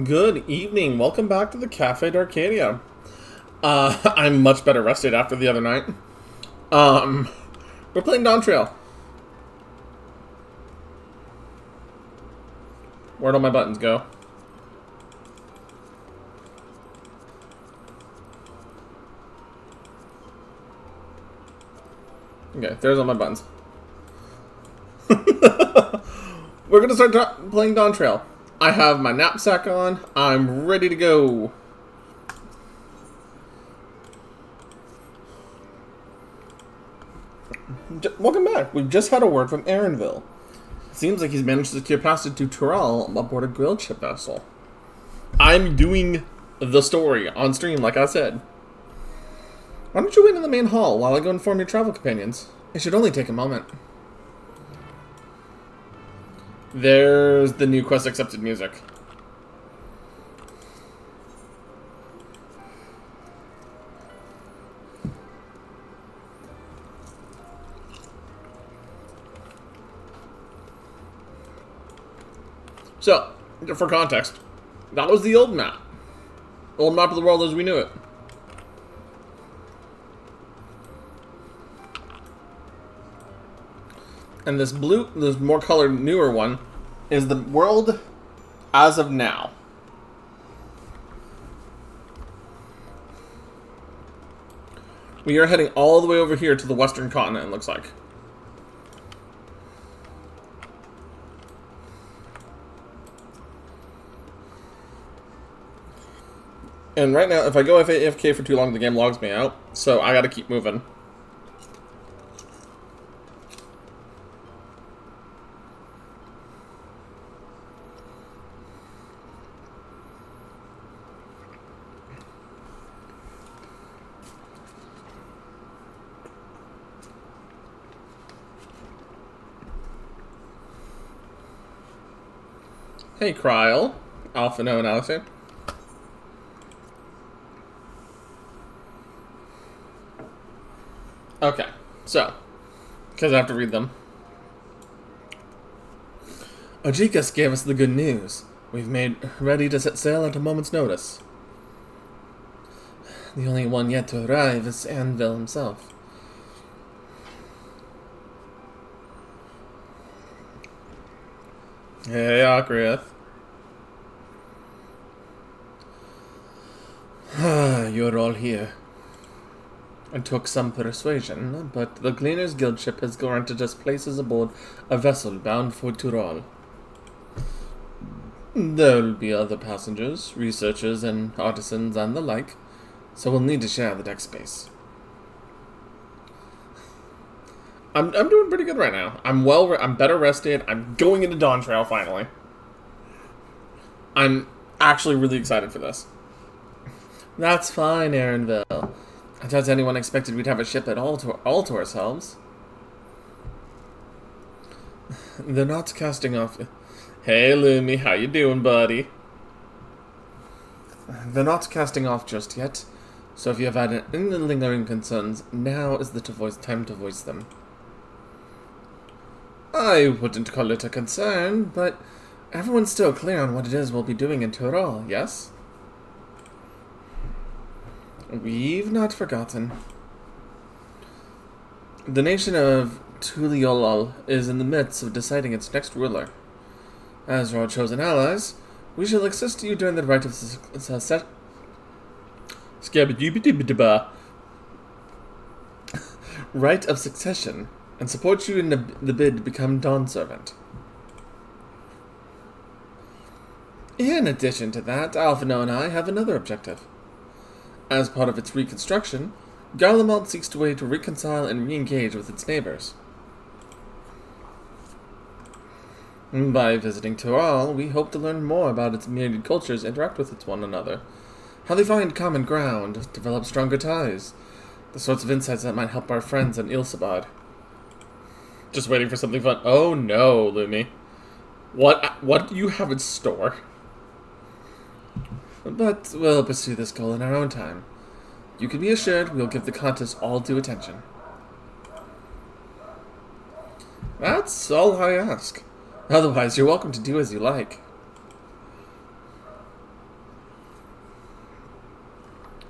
Good evening. Welcome back to the Cafe d'Arcadia. I'm much better rested after the other night. Um, we're playing Dawntrail. Where'd all my buttons go? Okay, there's all my buttons. We're gonna start playing Dawntrail. I have my knapsack on. I'm ready to go. Welcome back. We've just had a word from Aaronville. It seems like he's managed to secure passage to Tural aboard a grilled ship vessel. I'm doing the story on stream, like I said. Why don't you wait in the main hall while I go inform your travel companions? It should only take a moment. There's the new quest accepted music. So, for context, that was the old map. Old map of the world as we knew it. And this blue, this more colored, newer one, is the world as of now. We are heading all the way over here to the western continent, it looks like. And right now, if I go AFK for too long, the game logs me out. So I gotta keep moving. Hey, Kryl. Alpha, no, and Alistair. Okay, so, because I have to read them. Ojikas gave us the good news. We've made ready to set sail at a moment's notice. The only one yet to arrive is Anvil himself. Hey, Akrith. You're all here. It took some persuasion, but the Cleaners Guild ship has granted us places aboard a vessel bound for Tural. There'll be other passengers, researchers, and artisans, and the like, so we'll need to share the deck space. I'm doing pretty good right now. I'm better rested. I'm going into Dawntrail finally. I'm actually really excited for this. That's fine, Aaronville. I doubt anyone expected we'd have a ship at all to ourselves. They're not casting off. Hey, Lumi, how you doing, buddy? They're not casting off just yet, so if you have had any lingering concerns, now is the time to voice them. I wouldn't call it a concern, but everyone's still clear on what it is we'll be doing in Tural, yes? We've not forgotten. The nation of Tuliolal is in the midst of deciding its next ruler. As our chosen allies, we shall assist you during the rite of rite of succession, and support you in the bid to become Dawn Servant. In addition to that, Alphino and I have another objective. As part of its reconstruction, Garlemald seeks a way to reconcile and re-engage with its neighbors. By visiting Tural, we hope to learn more about its myriad cultures interact with one another, how they find common ground, develop stronger ties, the sorts of insights that might help our friends in Ilsabad. Just waiting for something fun. Oh no, Lumi. What do you have in store? But we'll pursue this goal in our own time. You can be assured we'll give the contest all due attention. That's all I ask. Otherwise, you're welcome to do as you like.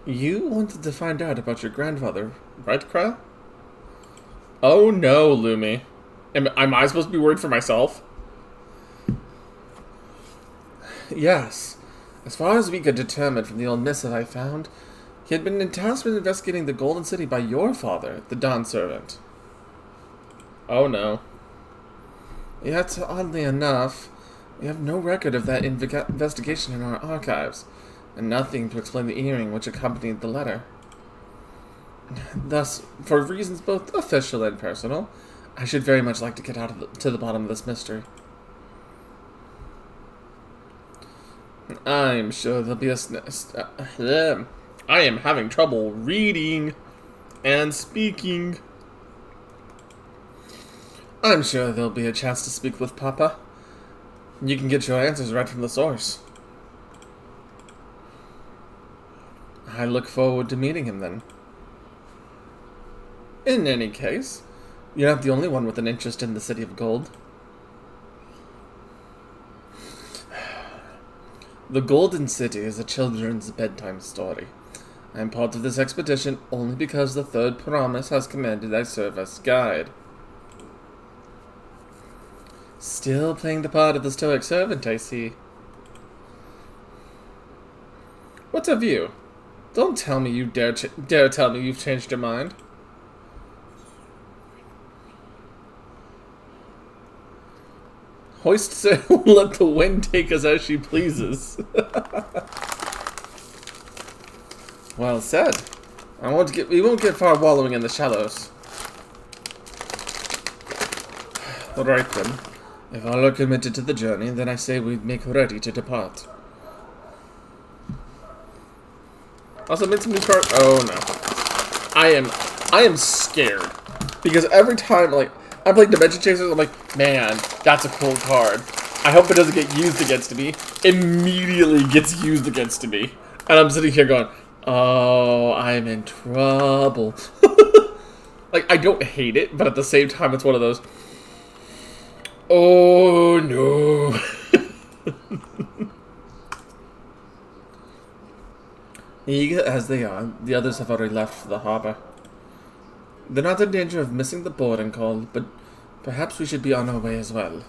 You wanted to find out about your grandfather, right, Krell? Oh no, Lumi. Am I supposed to be worried for myself? Yes. As far as we could determine from the old missive I found, he had been tasked with investigating the Golden City by your father, the Dawn Servant. Oh no. Yet, oddly enough, we have no record of that investigation in our archives, and nothing to explain the earring which accompanied the letter. Thus, for reasons both official and personal, I should very much like to get to the bottom of this mystery. I'm sure there'll be I am having trouble reading and speaking. I'm sure there'll be a chance to speak with Papa. You can get your answers right from the source. I look forward to meeting him then. In any case, you're not the only one with an interest in the City of Gold. The Golden City is a children's bedtime story. I am part of this expedition only because the Third Promise has commanded I serve as guide. Still playing the part of the stoic servant, I see. What's of you? Don't tell me you dare tell me you've changed your mind. Hoist sail, let the wind take us as she pleases. Well said. We won't get far wallowing in the shallows. Alright then. If all are committed to the journey, then I say we make ready to depart. Also made some new cards. Oh no. I am scared. Because every time, like, I play Dimension Chasers, I'm like, man, that's a cool card. I hope it doesn't get used against me. Immediately gets used against me. And I'm sitting here going, oh, I'm in trouble. Like, I don't hate it, but at the same time, it's one of those, oh no. Eager as they are, the others have already left for the harbor. They're not in danger of missing the boarding call, but perhaps we should be on our way as well.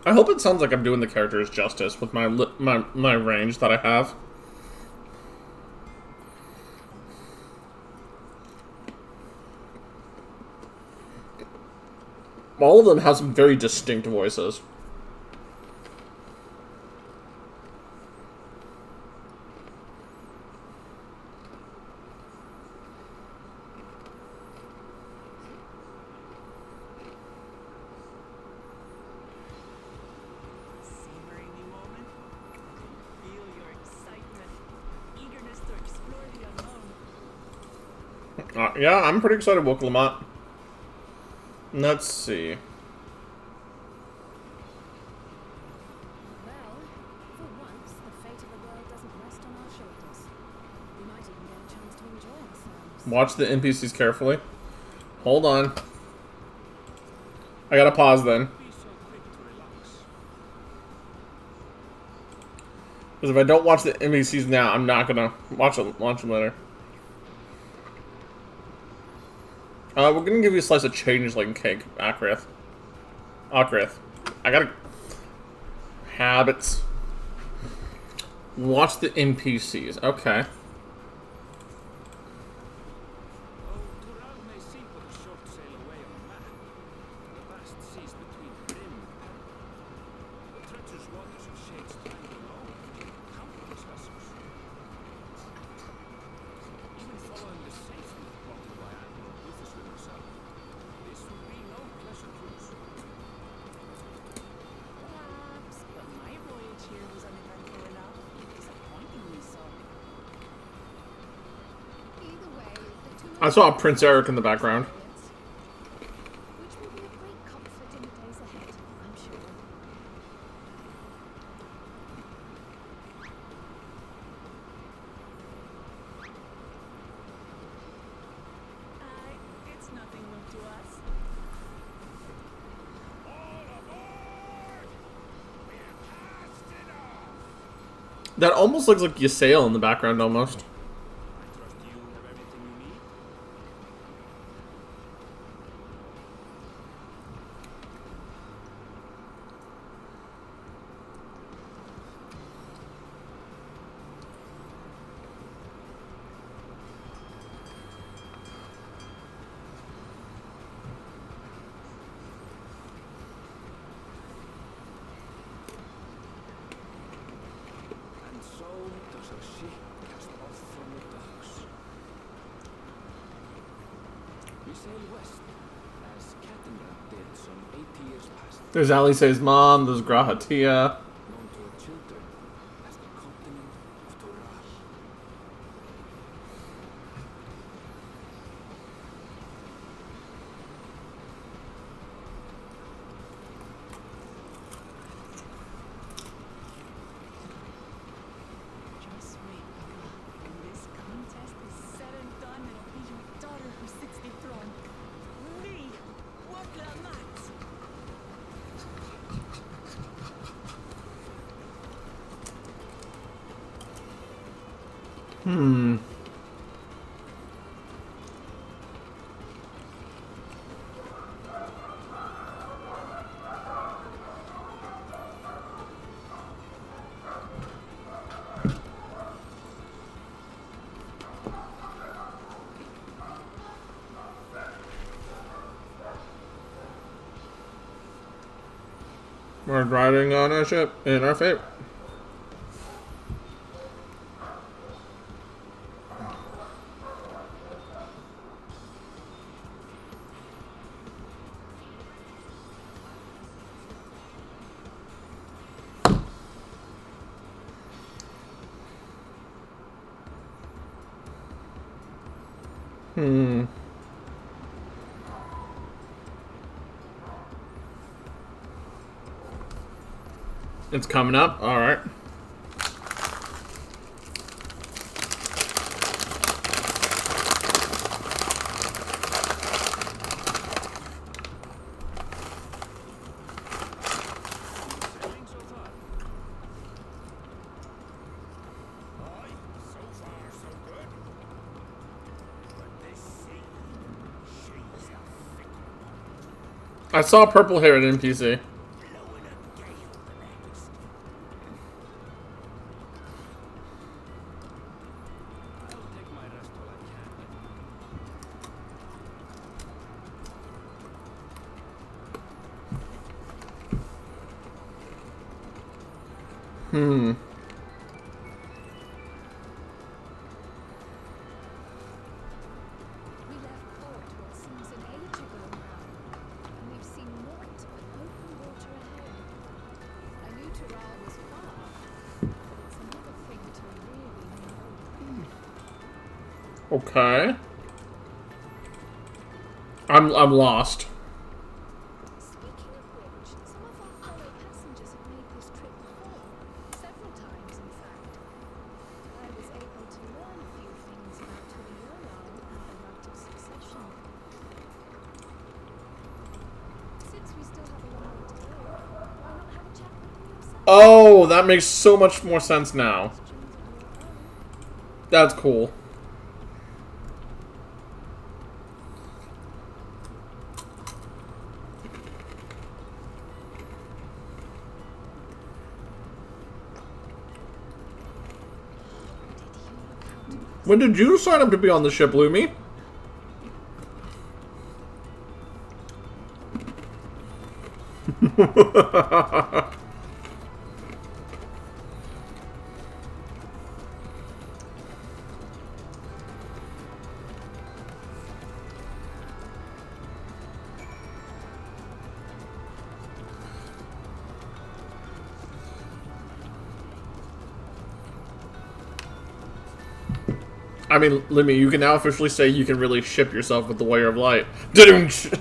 I hope it sounds like I'm doing the characters justice with my range that I have. All of them have some very distinct voices. Yeah, I'm pretty excited, Woke Lamont. Let's see. Well, for once, the fate of the world doesn't rest on our shoulders. We might even get a chance to enjoy ourselves. Watch the NPCs carefully. Hold on. I gotta pause then. Because if I don't watch the NPCs now, I'm not gonna watch them later. We're gonna give you a slice of changeling cake, Akrith. I gotta... Habits. Watch the NPCs. Okay. I saw Prince Eric in the background. Which will be a great comfort in the days ahead, I'm sure. It's nothing new to us. That almost looks like Ysayle in the background, almost. There's Alice's mom, there's Grahatia. Just wait, Papa. When this contest is said and done, it'll be your daughter who sits the throne. Me, walk la mat. We're riding on our ship in our fate. It's coming up. All right. I saw purple hair at NPC. We left port what seems an age ago now, and we've seen naught but open water ahead. I knew Tural was far, but it's another thing to really know. Okay. I'm lost. Speaking of which, some of our fellow passengers have made this trip before, several times in fact. I was able to learn a few things about Tural and the right of succession. Since we still have a long way to go, why not have a chat with them yourself? Oh, that makes so much more sense now. Questions of your own. That's cool. When did you sign up to be on the ship, Lumi? I mean, Limmy, you can now officially say you can really ship yourself with the Warrior of Light. Da-doonch!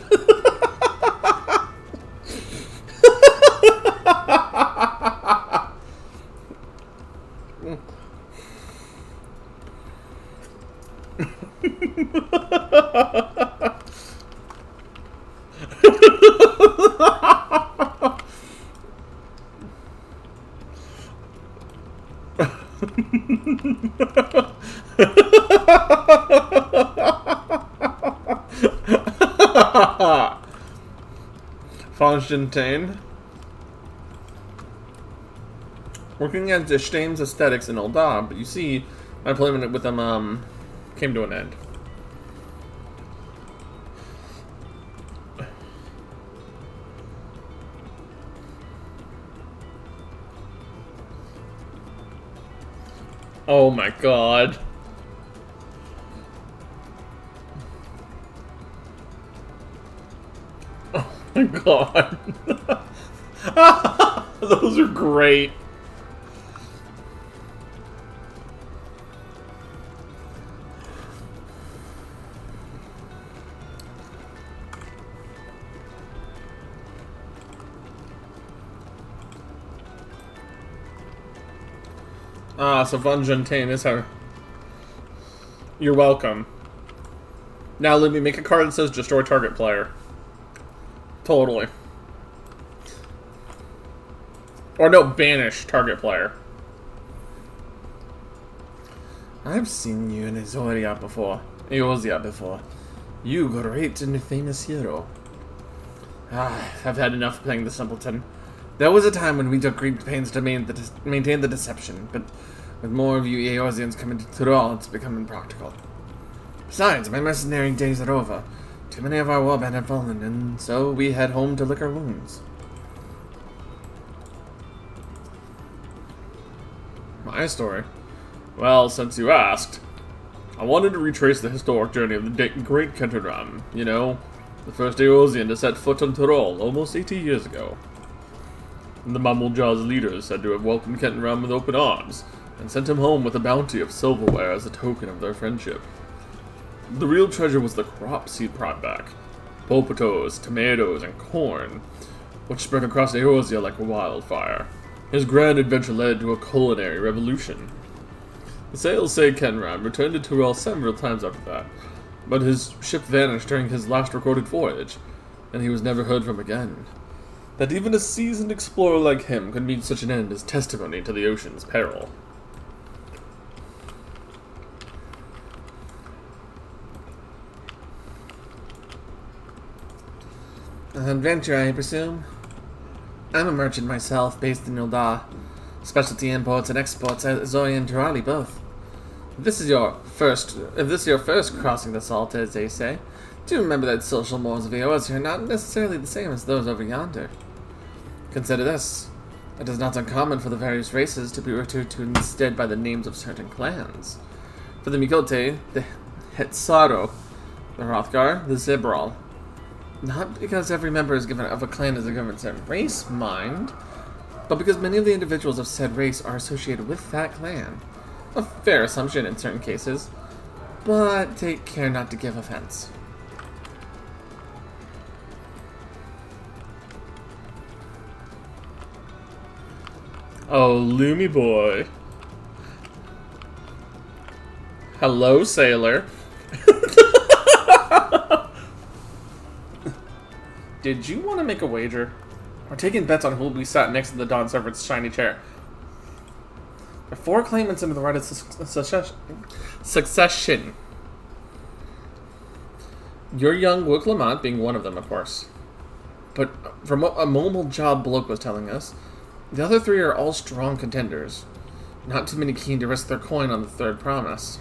Fontaine. Working at Destame's aesthetics in Ul'dah, but you see, my employment with them came to an end. Oh my god. Oh my god. Those are great. So Fontaine is how. You're welcome. Now let me make a card that says destroy target player. Totally. Or no, banish target player. I've seen you in Eorzea before. You great and famous hero. I've had enough playing the simpleton. There was a time when we took great pains to maintain the deception, but with more of you Eorzeans coming to Tyrol, it's become impractical. Besides, my mercenary days are over. Too many of our warband have fallen, and so we head home to lick our wounds. My story? Well, since you asked, I wanted to retrace the historic journey of the great Kentenram. You know, the first Eorzean to set foot on Tyrol almost 80 years ago. And the Mamuljaw's leaders said to have welcomed Kentenram with open arms, and sent him home with a bounty of silverware as a token of their friendship. The real treasure was the crops he'd brought back. Potatoes, tomatoes, and corn, which spread across Eorzea like a wildfire. His grand adventure led to a culinary revolution. The sales say Kentenram returned to Tyrol several times after that, but his ship vanished during his last recorded voyage, and he was never heard from again. That even a seasoned explorer like him could meet such an end is testimony to the ocean's peril. An adventure, I presume? I'm a merchant myself, based in Ul'dah. Specialty imports and exports at Zoya and Tirali both. If this is your first crossing the salt, as they say, do remember that social mores of Eorzea are not necessarily the same as those over yonder. Consider this. It is not uncommon for the various races to be referred to instead by the names of certain clans. For the Mikote, the Hetsaro, the Hrothgar, the Zibral. Not because every member of a clan is given a certain race, mind, but because many of the individuals of said race are associated with that clan. A fair assumption in certain cases, but take care not to give offense. Oh, Loomy boy. Hello, sailor. Did you want to make a wager? We're taking bets on who will be sat next to the Dawn Servant's shiny chair. There are 4 claimants into the right of succession. Your young Wook Lamont being one of them, of course. But from what a mobile job bloke was telling us, the other 3 are all strong contenders. Not too many keen to risk their coin on the third promise.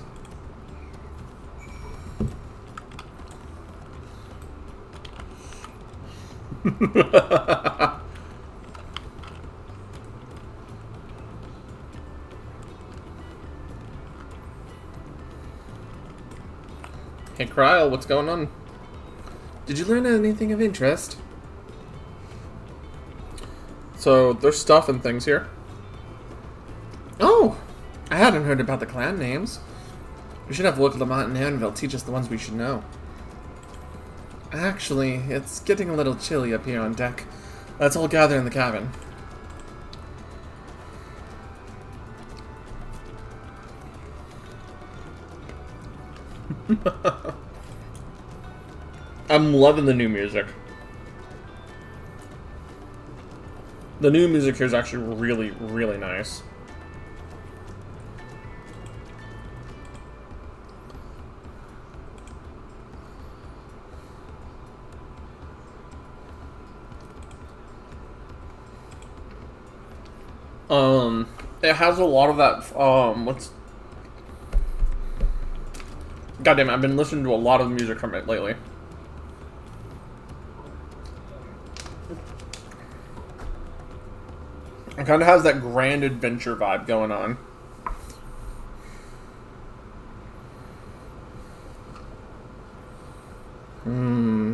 Hey, Kryl, what's going on? Did you learn anything of interest? So, there's stuff and things here. Oh! I hadn't heard about the clan names. We should have local Lamont and Annabelle teach us the ones we should know. Actually, it's getting a little chilly up here on deck. Let's all gather in the cabin. I'm loving the new music. The new music here is actually really, really nice. It has a lot of that, goddamn, I've been listening to a lot of music from it lately. It kind of has that grand adventure vibe going on.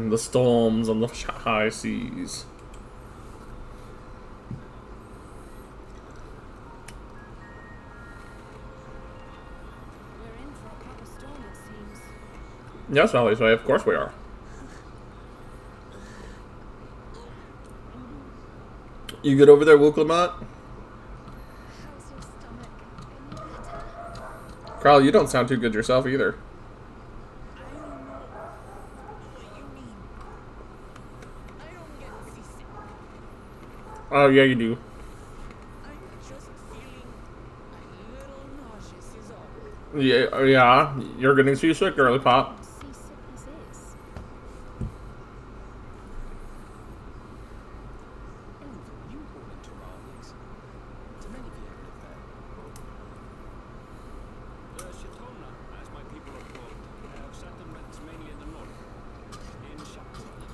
The storms on the high seas. Yes, Valley's way. Of course we are. You good over there, Wooklamont? How's your stomach? Any better? Carl, you don't sound too good yourself either. I don't know what you mean. I don't get seasick. Oh, yeah, you do. I'm just feeling a little nauseous is all. Yeah, you're getting seasick, girly pop. Seasickness is. You born in Toronto, to many people live there. Shatona, as my people are called, have settlements mainly in the north, in Shakura.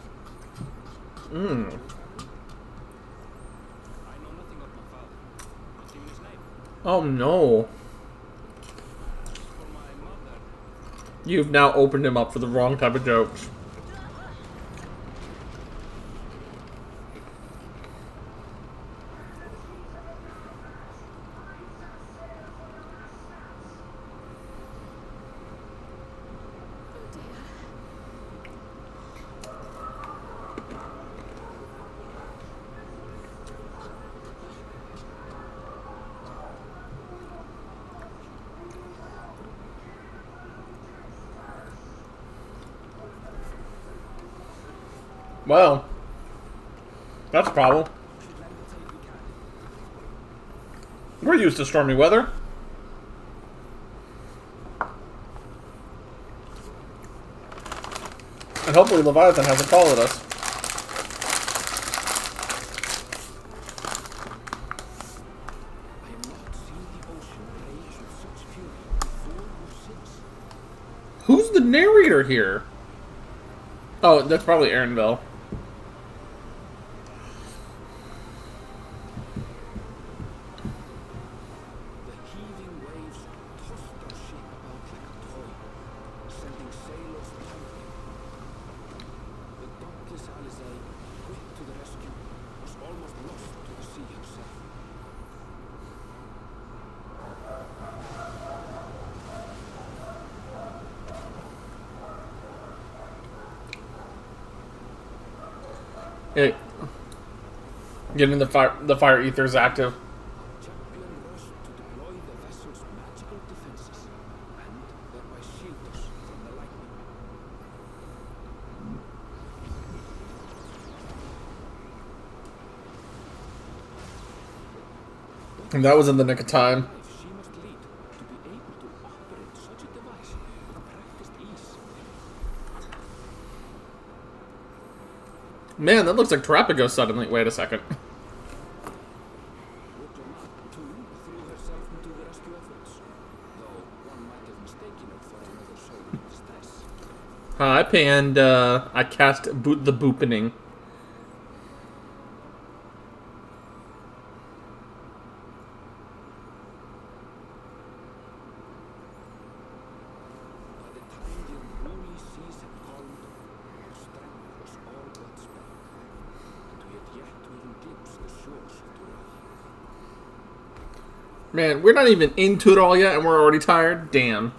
I know nothing of my father, not even his name. Oh, no. As for my mother, You've now opened him up for the wrong type of jokes. Oh dear. Well, that's a problem. We're used to stormy weather. And hopefully Leviathan hasn't followed us. I have not seen the ocean rage with such fury before or since. Who's the narrator here? Oh, that's probably Aaron Bell. The heaving waves tossed our ship about like a toy, sending sailors tumbling. The dauntless Alizé, quick to the rescue, was almost lost to the sea herself. Hey, getting the fire ethers active. Our champion rushed to deploy the vessel's magical defenses, and thereby shield us from the lightning. And that was in the nick of time. Life she must lead to be able to operate such a device with practiced ease. Man, that looks like Terrapago suddenly. Wait a second. Woodlawn, too, threw herself into the rescue efforts, though one might have mistaken her for another soul in distress. Hi, Panda. I cast boot the boopening. By the time the unruly seas had calmed, our strength was all but spent, and we had yet to even glimpse the shores of Tural. Man, we're not even into it all yet, and we're already tired. Damn.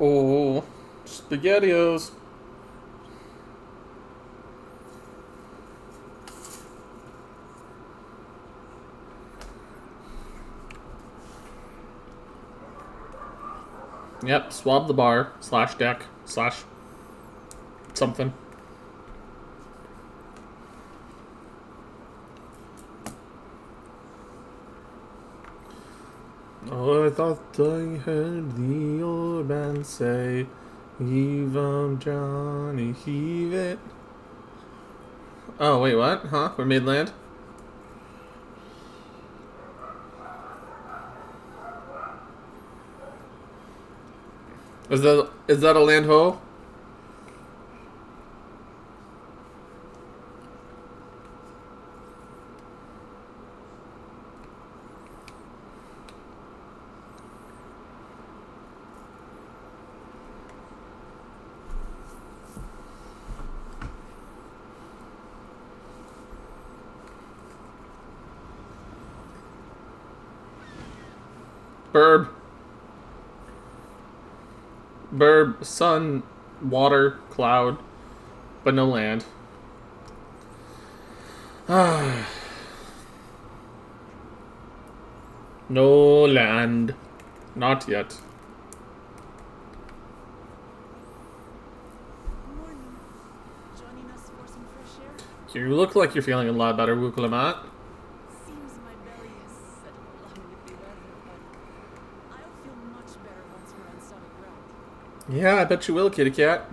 Oh, SpaghettiOs. Yep, swab the bar, slash deck, slash something. Oh, I thought I heard the old man say, heave 'em, Johnny, heave it. Oh, wait, what? Huh? We're mid-land? Is that a land ho? Burb. Burb, sun, water, cloud, but no land. Ah. No land. Not yet. Morning. Joining us for some fresh air? You look like you're feeling a lot better, Wukulamat. Seems my belly has settled along with the weather, but I'll feel much better once we're on solid ground. Yeah, I bet you will, kitty cat.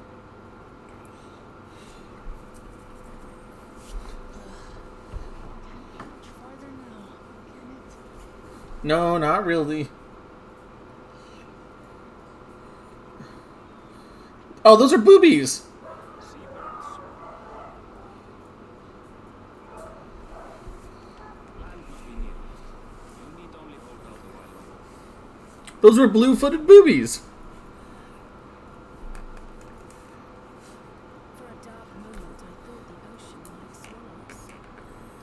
Can't get much farther now, can it? No, not really. Oh, those are boobies! Seabirds. Land must be near. You need only hold out a while longer. Those were blue-footed boobies! For a dark moment, I thought the ocean might swallow us.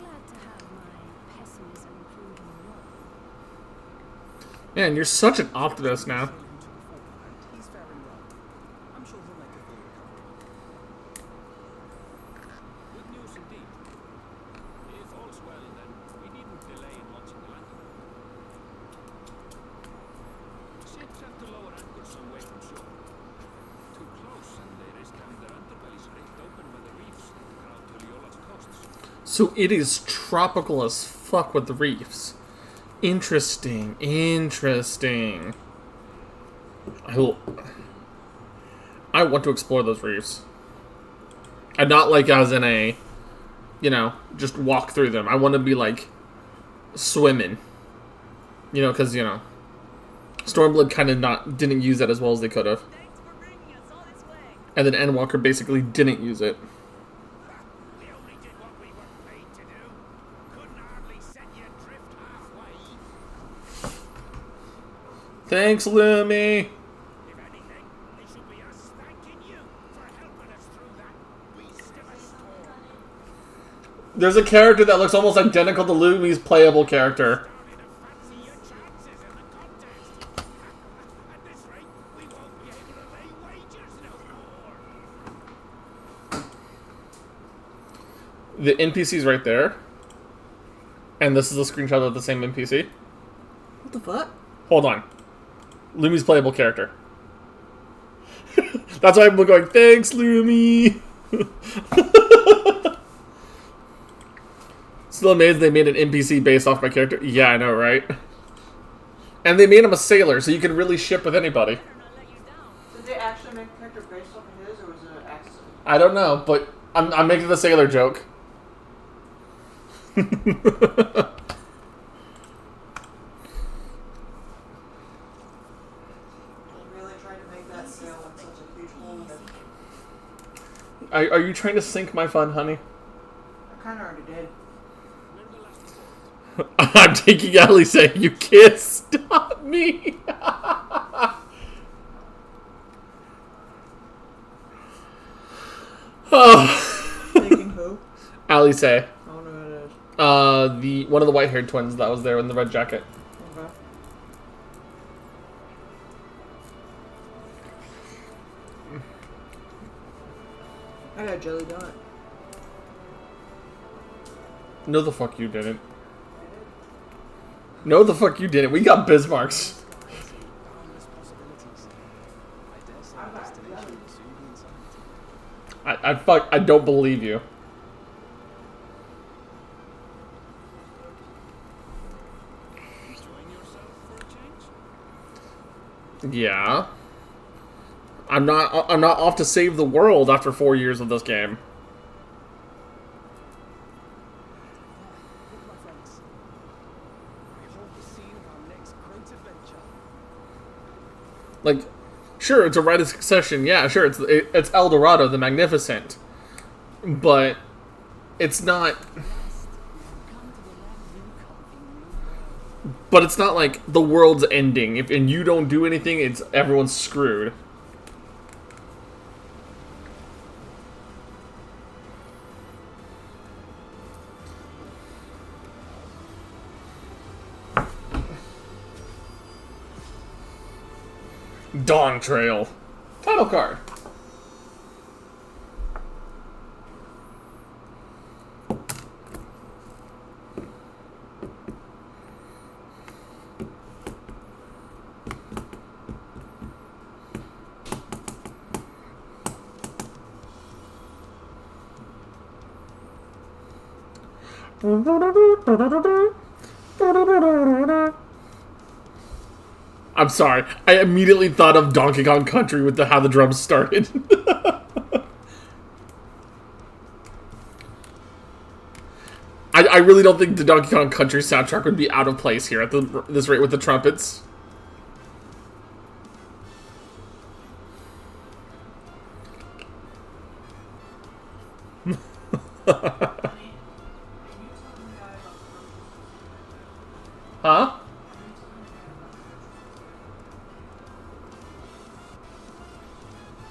Glad to have my pessimism proven wrong. Man, you're such an optimist now. He's faring well. I'm sure he'll make a full recovery. Good news indeed. If all's well, then we needn't delay in launching the landing. Ships have to lower anchor some way from shore. Too close, and they risk having their underbellies ripped open by the reefs that crowd Tuliola's coasts. So it is tropical as fuck with the reefs. Interesting. Interesting. I want to explore those reefs. And not like as in a, you know, just walk through them. I want to be like swimming. You know, because, you know, Stormblood kind of didn't use that as well as they could have. Thanks for bringing us all this way. And then Endwalker basically didn't use it. We only did what we were paid to do. Couldn't hardly set you adrift halfway. Thanks, Lumi. If anything, it should be us thanking you for helping us through that beast of a storm. There's a character that looks almost identical to Lumi's playable character. Starting to fancy your chances in the contest. At this rate, we won't be able to lay wagers no more. The NPC's right there. And this is a screenshot of the same NPC. What the fuck? Hold on. Lumi's playable character. That's why I'm going, thanks, Lumi! Still amazed they made an NPC based off my character. Yeah, I know, right? And they made him a sailor, so you can really ship with anybody. Better not let you down. Did they actually make a character based off of his, or was it an accident? I don't know, but I'm making the sailor joke. They really tried to make that sail in such a huge hole that Are you trying to sink my fun, honey? I kind of already did. We're the last aboard. I'm taking Ali saying, you can't stop me! Oh. Taking who? Ali say. I don't know who it is. The one of the white-haired twins that was there in the red jacket. Okay. I got a jelly donut. No, the fuck you didn't. No, the fuck you didn't. We got Bismarcks. Boundless possibilities. I dare say I've the got destination will soon be in sight. I don't believe you. Enjoying yourself for a change? Yeah. I'm not off to save the world after 4 years of this game. Look, my friends. Behold the scene of our next great adventure. Like, sure, it's a rite of succession. Yeah, sure, it's El Dorado the Magnificent. But it's not. Come to the land you come from. But it's not like the world's ending. If and you don't do anything, it's everyone's screwed. Dawntrail. Title card. I'm sorry. I immediately thought of Donkey Kong Country with how the drums started. I really don't think the Donkey Kong Country soundtrack would be out of place here at this rate with the trumpets. Huh?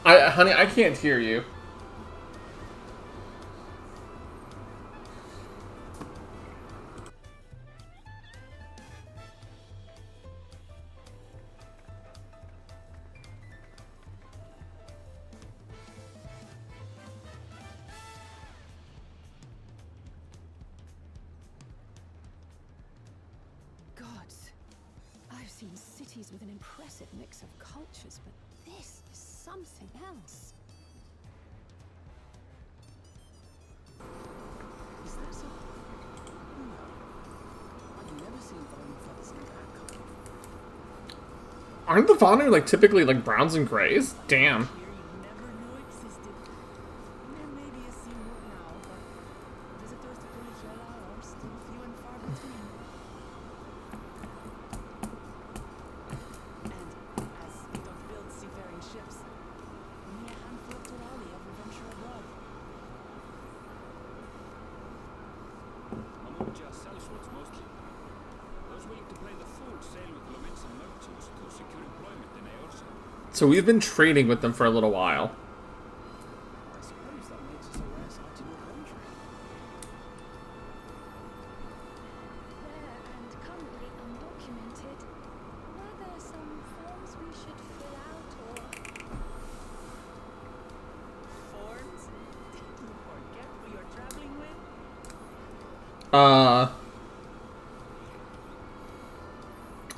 Honey, I can't hear you. Gods, I've seen cities with an impressive mix of cultures, but this is something else. Is there some... No. I've never seen bone feathers in that color. Aren't the fauna like typically like browns and grays? Damn. Here you never knew existed. There may be a sea more now, but visitors to Dawntrail are still few and far between. And as we don't build seafaring ships, only a handful of Torali ever venture abroad. Mamuja sellswords mostly. Those willing to play the fool sail with Lominsan merchants to secure employment in Eorsa. So we've been trading with them for a little while. I suppose that makes us a rare sight in your country. Rare and currently undocumented. Were there some forms we should fill out or... Forms? Did you forget who you're traveling with?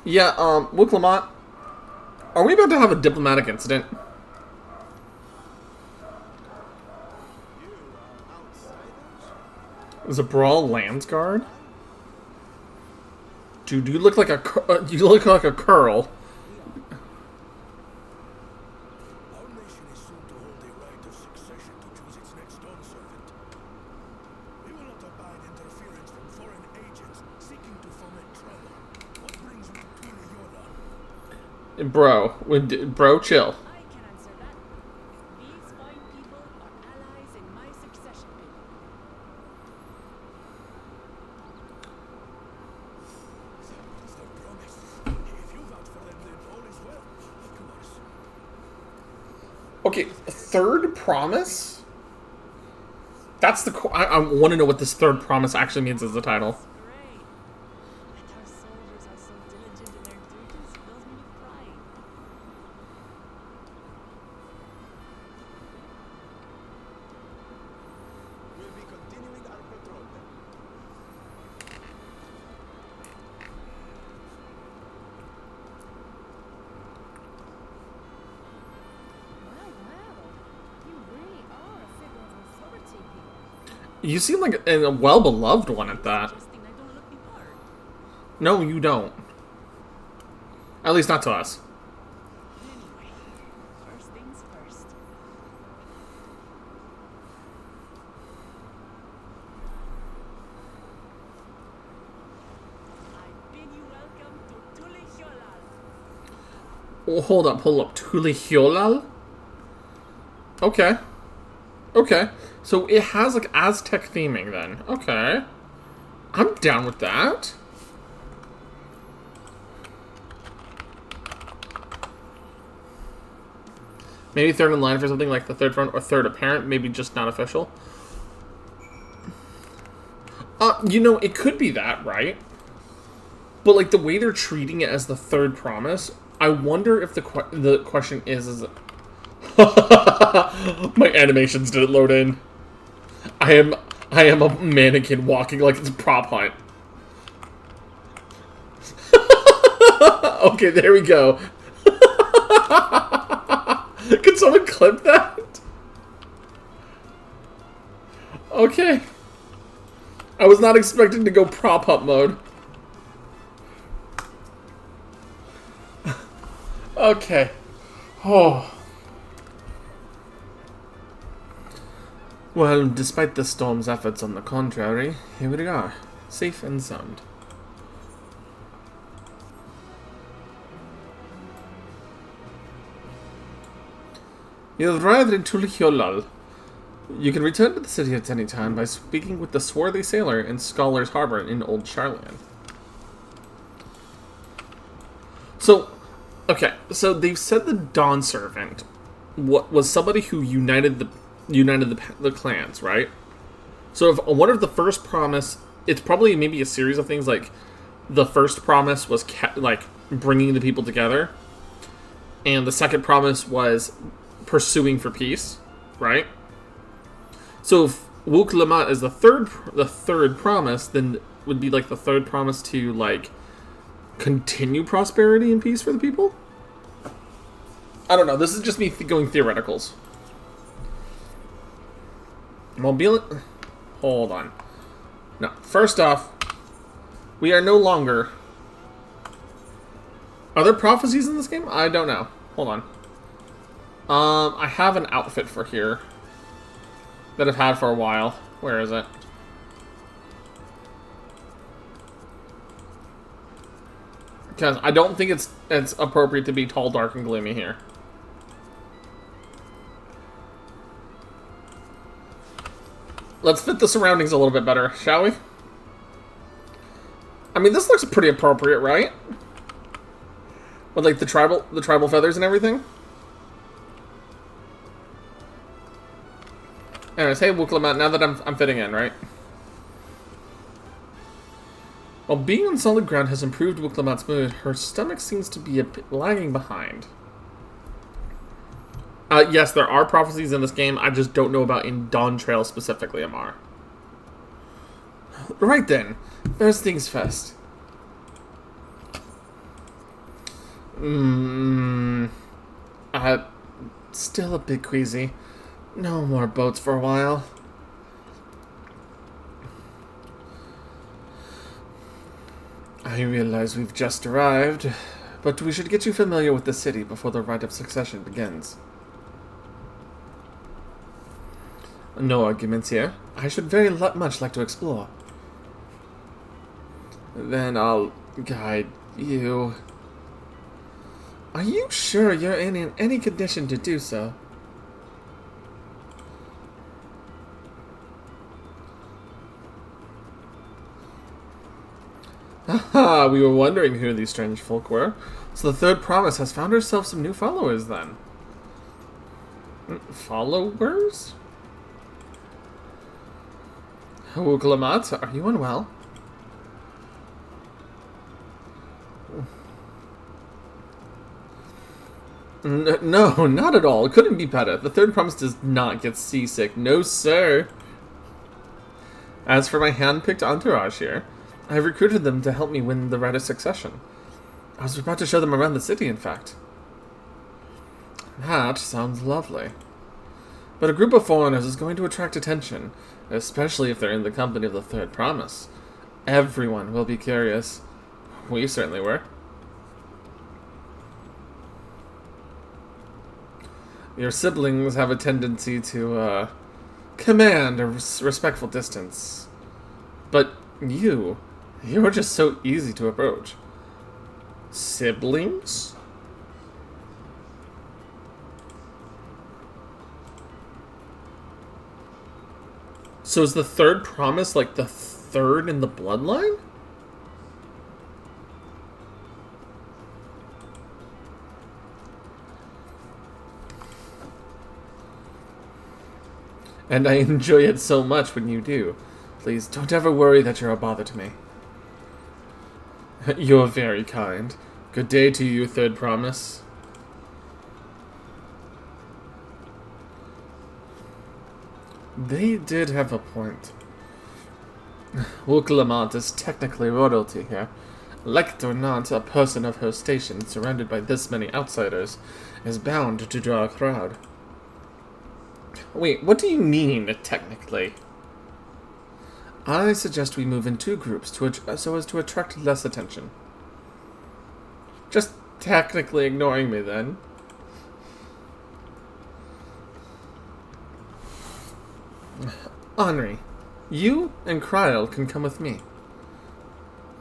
Yeah, Wiclamont, are we about to have a diplomatic incident? You are outsiders? Is a brawl Landsguard? Dude, you look like you look like a curl. Our nation is soon to hold a right of succession to choose its next dawn servant. We will not abide interference from foreign agents seeking to foment trouble. What brings you to Yola? Bro, chill. I can answer that. These fine people are allies in my succession bid. That's their promise. If you vouch for them, then all is well. Of course. Okay, third promise? That's the... I want to know what this third promise actually means as the title. Great. And our soldiers are so diligent in their duties fills me with pride. You seem like a well-beloved one at that. Interesting, I don't look the part. No, you don't. At least not to us. Anyway, first things first. I bid you welcome to Tulihyolal. Oh, hold up. Tulihyolal? Okay. Okay. So it has, like, Aztec theming, then. Okay. I'm down with that. Maybe third in line for something like the third front or third apparent. Maybe just not official. You know, it could be that, right? But, like, the way they're treating it as the third promise, I wonder if the question is my animations didn't load in. I am a mannequin walking like it's a prop hunt. Okay, there we go. Could someone clip that? Okay. I was not expecting to go prop hunt mode. Okay. Oh. Well, despite the storm's efforts on the contrary, here we are, safe and sound. You have arrived in Tulihyolal. You can return to the city at any time by speaking with the swarthy sailor in Scholar's Harbor in Old Charlian. So, okay, so they've said the Dawn Servant was somebody who united the clans, right? So if one of the first promise, it's probably maybe a series of things, like the first promise was like bringing the people together, and the second promise was pursuing for peace, right? So if Wuk Lamat is the third promise, then would be like the third promise to like continue prosperity and peace for the people. I don't know. This is just me going theoreticals. Hold on. No. First off, we are no longer. Are there prophecies in this game? I don't know. Hold on. I have an outfit for here that I've had for a while. Where is it? Because I don't think it's appropriate to be tall, dark, and gloomy here. Let's fit the surroundings a little bit better, shall we? I mean, this looks pretty appropriate, right? With like the tribal feathers and everything. Anyways, hey Wuklamat, now that I'm fitting in, right? While being on solid ground has improved Wuklamat's mood, her stomach seems to be a bit lagging behind. Yes, there are prophecies in this game. I just don't know about in Dawntrail specifically, Amar. Right then. First things first. Still a bit queasy. No more boats for a while. I realize we've just arrived, but we should get you familiar with the city before the rite of succession begins. No arguments here. I should very much like to explore. Then I'll guide you. Are you sure you're in any condition to do so? Haha, we were wondering who these strange folk were. So the third promise has found herself some new followers then. Followers? Wuklamat, are you unwell? No, not at all. It couldn't be better. The third promise does not get seasick. No, sir. As for my hand-picked entourage here, I have recruited them to help me win the rite of succession. I was about to show them around the city, in fact. That sounds lovely. But a group of foreigners is going to attract attention, especially if they're in the company of the Third Promise. Everyone will be curious. We certainly were. Your siblings have a tendency to, command a respectful distance. But you're just so easy to approach. Siblings? So is the Third Promise like the third in the bloodline? And I enjoy it so much when you do. Please don't ever worry that you're a bother to me. You're very kind. Good day to you, Third Promise. They did have a point. Wooklamont is technically royalty here. Like it or not, a person of her station, surrounded by this many outsiders, is bound to draw a crowd. Wait, what do you mean, technically? I suggest we move in two groups so as to attract less attention. Just technically ignoring me, then. Henri, you and Kryl can come with me.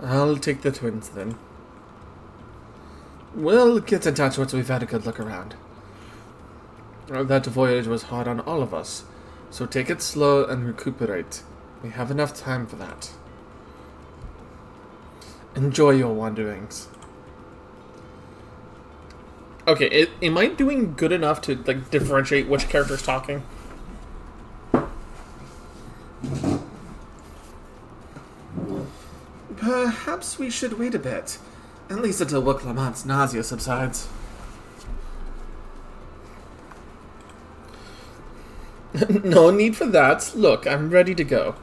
I'll take the twins, then. We'll get in touch once we've had a good look around. That voyage was hard on all of us, so take it slow and recuperate. We have enough time for that. Enjoy your wanderings. Okay, am I doing good enough to like differentiate which character's talking? Perhaps we should wait a bit, at least until Wooklamant's nausea subsides. No need for that. Look, I'm ready to go.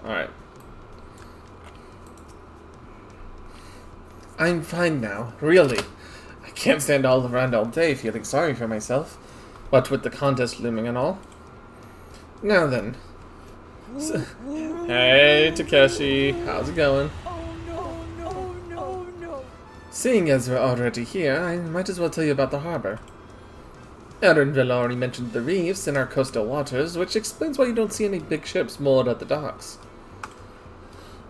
Alright. I'm fine now, really. I can't stand all around all day feeling sorry for myself. What with the contest looming and all. Now then. Hey, Takeshi. How's it going? Oh no. Seeing as we're already here, I might as well tell you about the harbor. Erenville already mentioned the reefs in our coastal waters, which explains why you don't see any big ships moored at the docks.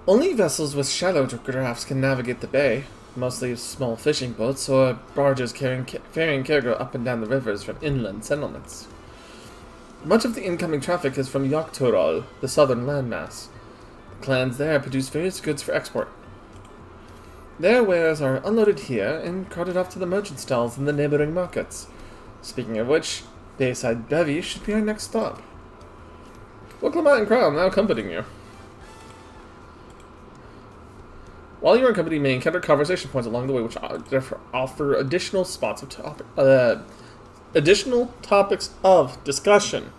Only vessels with shallow drafts can navigate the bay, mostly small fishing boats or barges ferrying cargo up and down the rivers from inland settlements. Much of the incoming traffic is from Yoktorol, the southern landmass. The clans there produce various goods for export. Their wares are unloaded here and carted off to the merchant stalls in the neighboring markets. Speaking of which, Bayside Bevy should be our next stop. Wooklamont and Kryl now accompanying you. While you're in company, you may encounter conversation points along the way which offer additional spots of additional topics of discussion.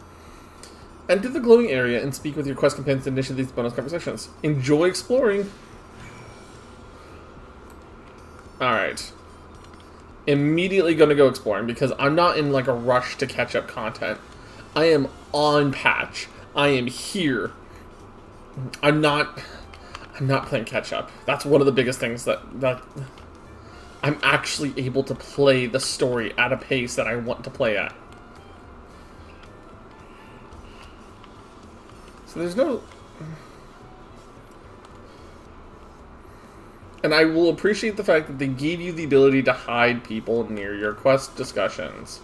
Enter the glowing area and speak with your quest companions to initiate these bonus conversations. Enjoy exploring. Alright. Immediately gonna go exploring because I'm not in like a rush to catch up content. I am on patch. I am here. I'm not playing catch up. That's one of the biggest things that I'm actually able to play the story at a pace that I want to play at. So there's no... And I will appreciate the fact that they gave you the ability to hide people near your quest discussions.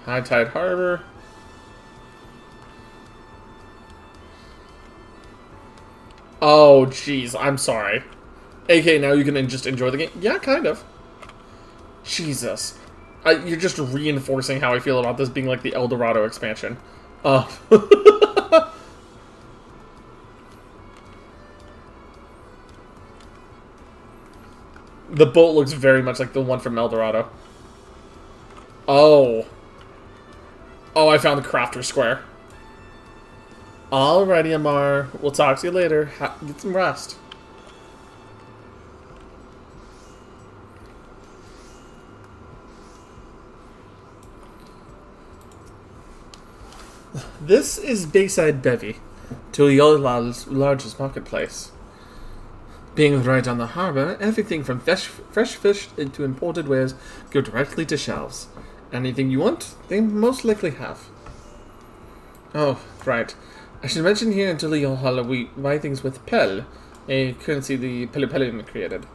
High Tide Harbor. Oh, jeez, I'm sorry. AK, now you can just enjoy the game? Yeah, kind of. Jesus. You're just reinforcing how I feel about this being like the El Dorado expansion. The boat looks very much like the one from El Dorado. Oh. Oh, I found the crafter square. Alrighty, Amar. We'll talk to you later. Get some rest. This is Bayside Bevy, Tuliolal's largest marketplace. Being right on the harbor, everything from fresh fish to imported wares go directly to shelves. Anything you want, they most likely have. Oh, right. I should mention here in Tuliolal we buy things with Pel, a currency the Pelipelian created.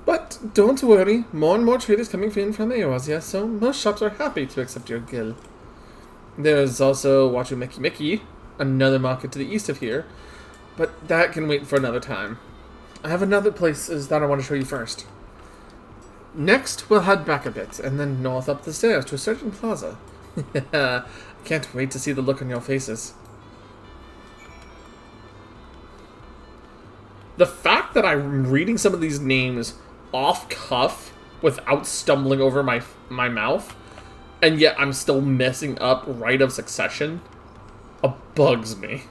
But don't worry, more and more traders coming in from Eorzea, so most shops are happy to accept your gil. There's also Wachumeki, another market to the east of here, but that can wait for another time. I have another places that I want to show you first. Next, we'll head back a bit, and then north up the stairs to a certain plaza. Can't wait to see the look on your faces. The fact that I'm reading some of these names off cuff without stumbling over my mouth, and yet I'm still messing up right of succession, bugs me.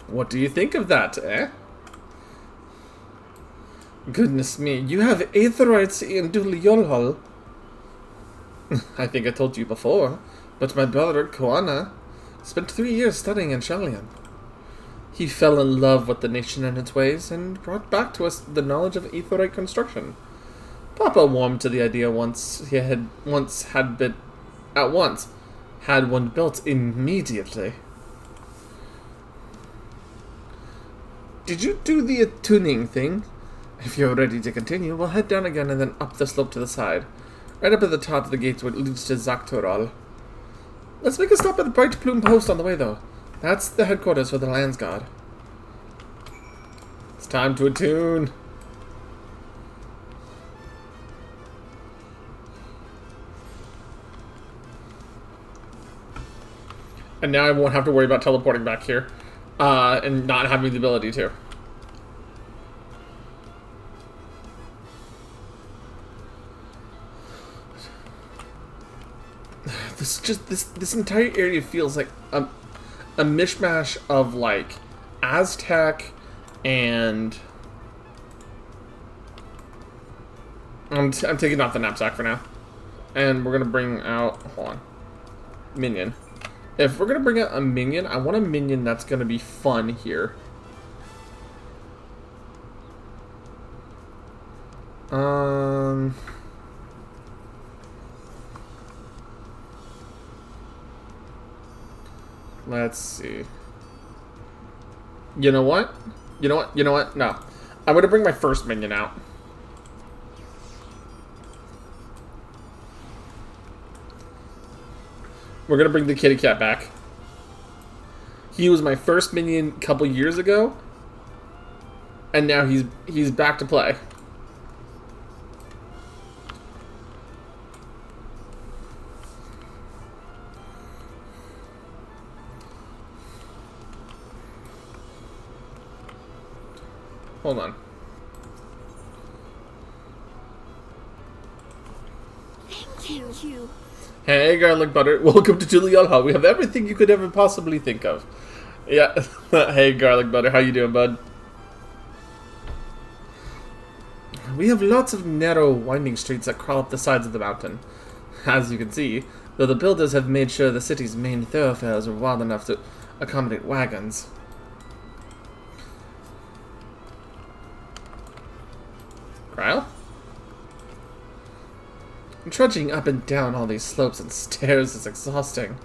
What do you think of that, eh? Goodness me, you have Aetherites in Duliolhal. I think I told you before, but my brother, Koana, spent 3 years studying in Shalian. He fell in love with the nation and its ways, and brought back to us the knowledge of Aetherite construction. Papa warmed to the idea had one built immediately. Did you do the tuning thing? If you're ready to continue, we'll head down again and then up the slope to the side. Right up at the top of the gates where it leads to Zaktoral. Let's make a stop at the Bright Plume Post on the way, though. That's the headquarters for the Lands God. It's time to attune. And now I won't have to worry about teleporting back here. And not having the ability to. This entire area feels like a mishmash of like Aztec and I'm taking off the knapsack for now, and we're gonna bring out minion. If we're gonna bring out a minion, I want a minion that's gonna be fun here. Let's see. You know what? No. I'm gonna bring my first minion out. We're gonna bring the kitty cat back. He was my first minion a couple years ago, and now he's back to play. Hold on. Thank you. Hey, garlic butter. Welcome to Juliolha. We have everything you could ever possibly think of. Yeah. Hey, garlic butter. How you doing, bud? We have lots of narrow, winding streets that crawl up the sides of the mountain. As you can see, though the builders have made sure the city's main thoroughfares are wide enough to accommodate wagons. Cryle? Trudging up and down all these slopes and stairs is exhausting.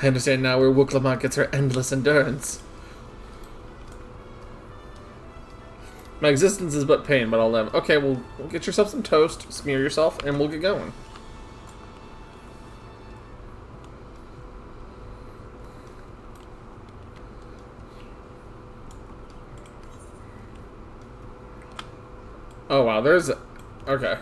I understand now where Wuklamat gets her endless endurance. My existence is but pain, but I'll live. Okay, well, get yourself some toast, smear yourself, and we'll get going. Oh wow, there's... Okay.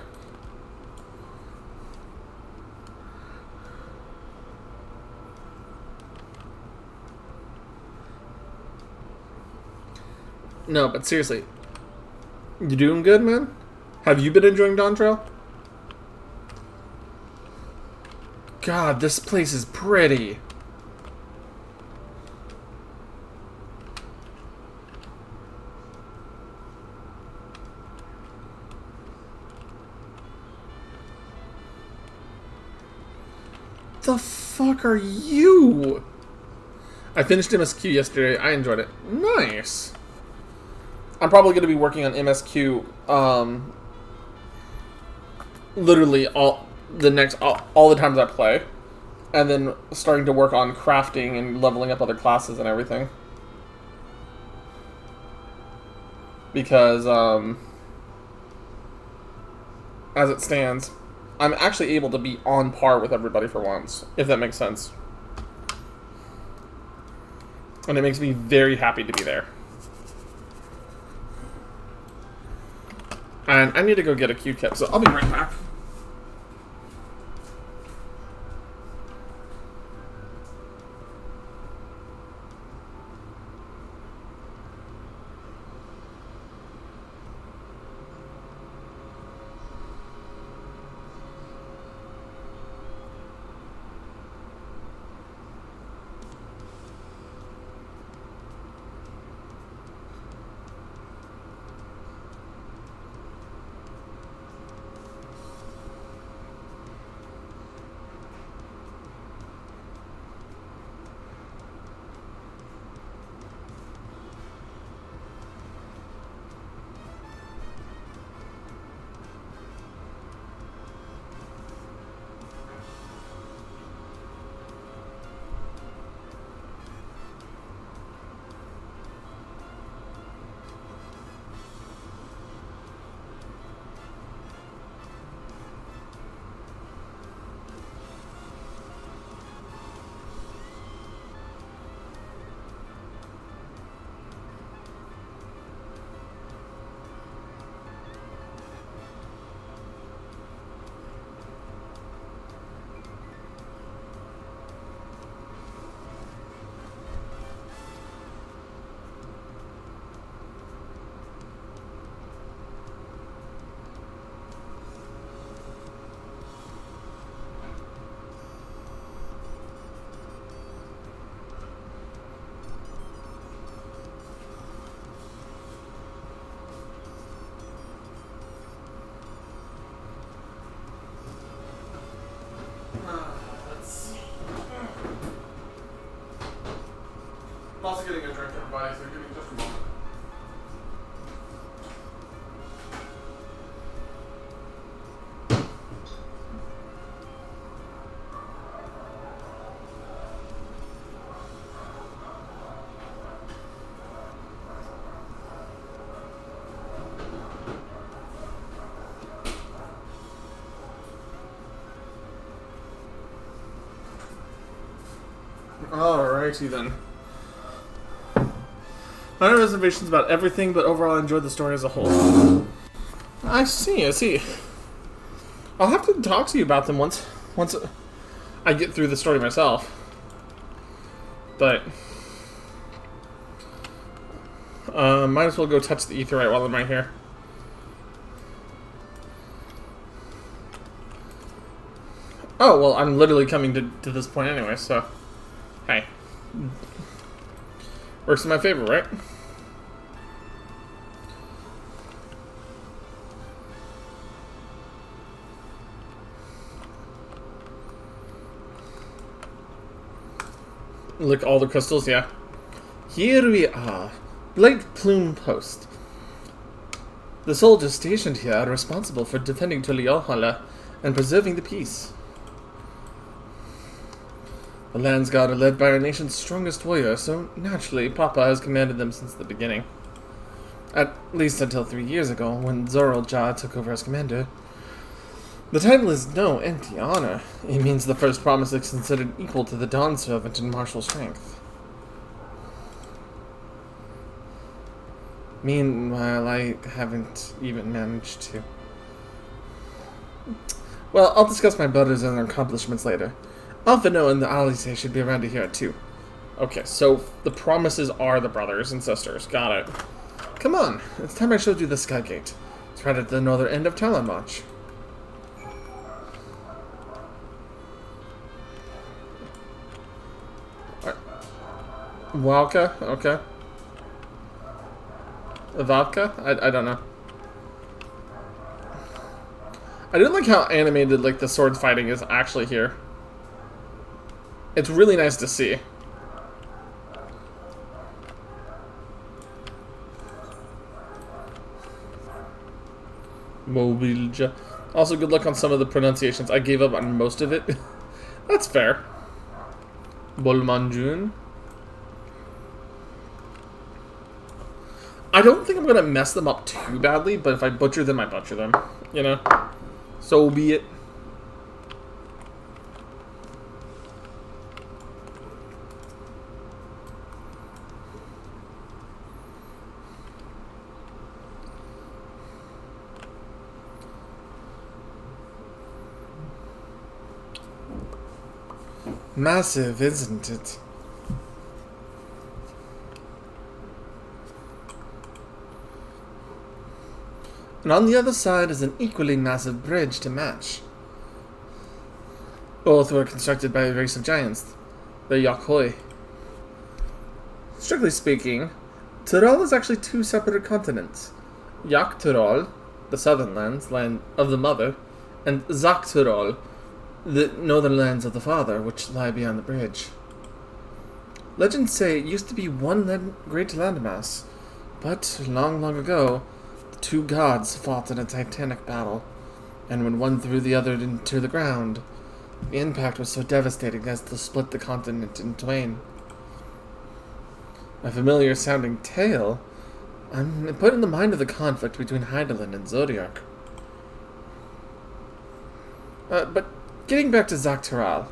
No, but seriously. You doing good, man? Have you been enjoying Dawntrail? God, this place is pretty. The fuck are you? I finished MSQ yesterday. I enjoyed it. Nice. I'm probably going to be working on MSQ literally all the times I play, and then starting to work on crafting and leveling up other classes and everything. Because as it stands, I'm actually able to be on par with everybody for once, if that makes sense. And it makes me very happy to be there. And I need to go get a Q-tip, so I'll be right back. I'm also getting a drink, everybody, so give me just a moment. Alrighty then. I have reservations about everything, but overall I enjoyed the story as a whole. I see. I'll have to talk to you about them once I get through the story myself. But might as well go touch the etherite while I'm right here. Oh, well, I'm literally coming to this point anyway, so hey. Works in my favor, right? Look, all the crystals, yeah. Here we are. Blight Plume Post. The soldiers stationed here are responsible for defending Tuliyohala and preserving the peace. The Lands Guard are led by our nation's strongest warrior, so naturally Papa has commanded them since the beginning. At least until 3 years ago, when Zoralja took over as commander. The title is no empty honor. It means the first promise is considered equal to the Dawn Servant in martial strength. Meanwhile, I haven't even managed to. Well, I'll discuss my brothers and their accomplishments later. Alphino and the Alice should be around to hear it too. Okay, so the promises are the brothers and sisters. Got it. Come on, it's time I showed you the Sky Gate. It's right at the northern end of Talonmarch. Walka? Okay. Vodka? I don't know. I do like how animated like the sword fighting is actually here. It's really nice to see. Mobilja. Also, good luck on some of the pronunciations. I gave up on most of it. That's fair. Bolmanjun. I don't think I'm gonna mess them up too badly, but if I butcher them, I butcher them. You know? So be it. Massive, isn't it? And on the other side is an equally massive bridge to match. Both were constructed by a race of giants, the Yakhoi. Strictly speaking, Tyrol is actually two separate continents. Yak Tyrol, the southern lands, land of the mother, and Zak Tyrol, the northern lands of the father, which lie beyond the bridge. Legends say it used to be one great landmass, but long, long ago, the two gods fought in a titanic battle, and when one threw the other into the ground, the impact was so devastating as to split the continent in twain. A familiar sounding tale, I'm put in the mind of the conflict between Hydaelyn and Zodiac. But getting back to Zaktaral,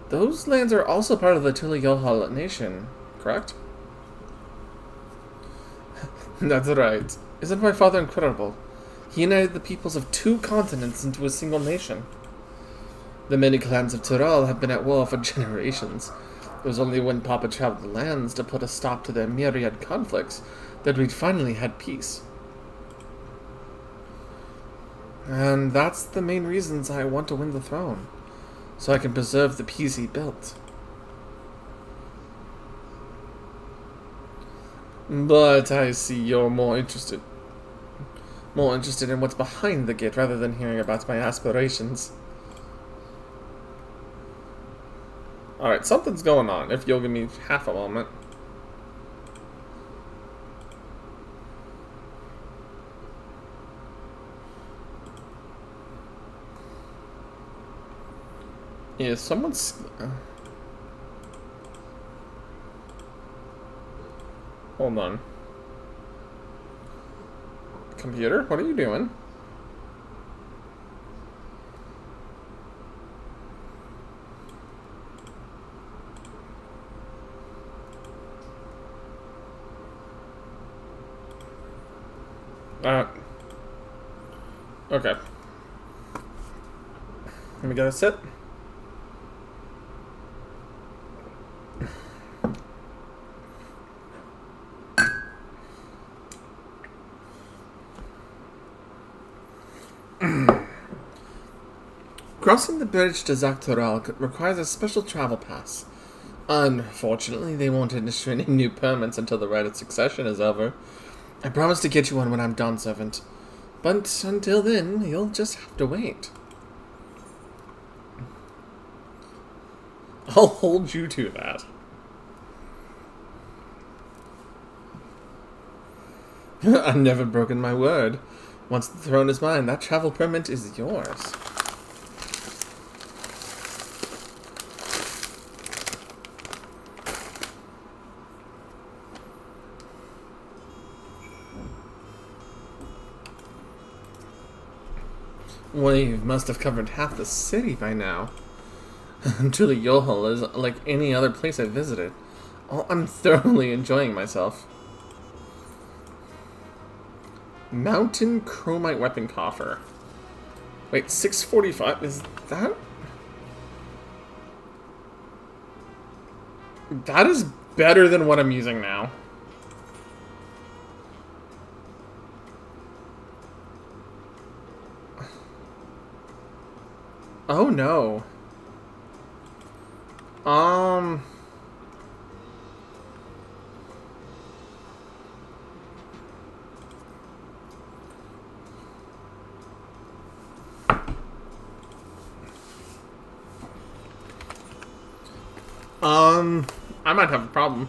those lands are also part of the Tula-Yohal nation, correct? That's right. Isn't my father incredible? He united the peoples of two continents into a single nation. The many clans of Tyrol have been at war for generations. It was only when Papa traveled the lands to put a stop to their myriad conflicts that we'd finally had peace. And that's the main reasons I want to win the throne, so I can preserve the peace he built. But I see you're more interested in what's behind the gate rather than hearing about my aspirations. Alright, something's going on, if you'll give me half a moment. Yeah, someone's... Hold on. Computer, what are you doing? Okay. Let me get a sit. Crossing the bridge to Zaktoral requires a special travel pass. Unfortunately, they won't issue any new permits until the right of succession is over. I promise to get you one when I'm done, servant. But until then, you'll just have to wait. I'll hold you to that. I've never broken my word. Once the throne is mine, that travel permit is yours. We must have covered half the city by now. Truly, Yohal is like any other place I've visited. Oh, I'm thoroughly enjoying myself. Mountain Chromite Weapon Coffer. Wait, 645? Is that... That is better than what I'm using now. Oh no. Um. I might have a problem.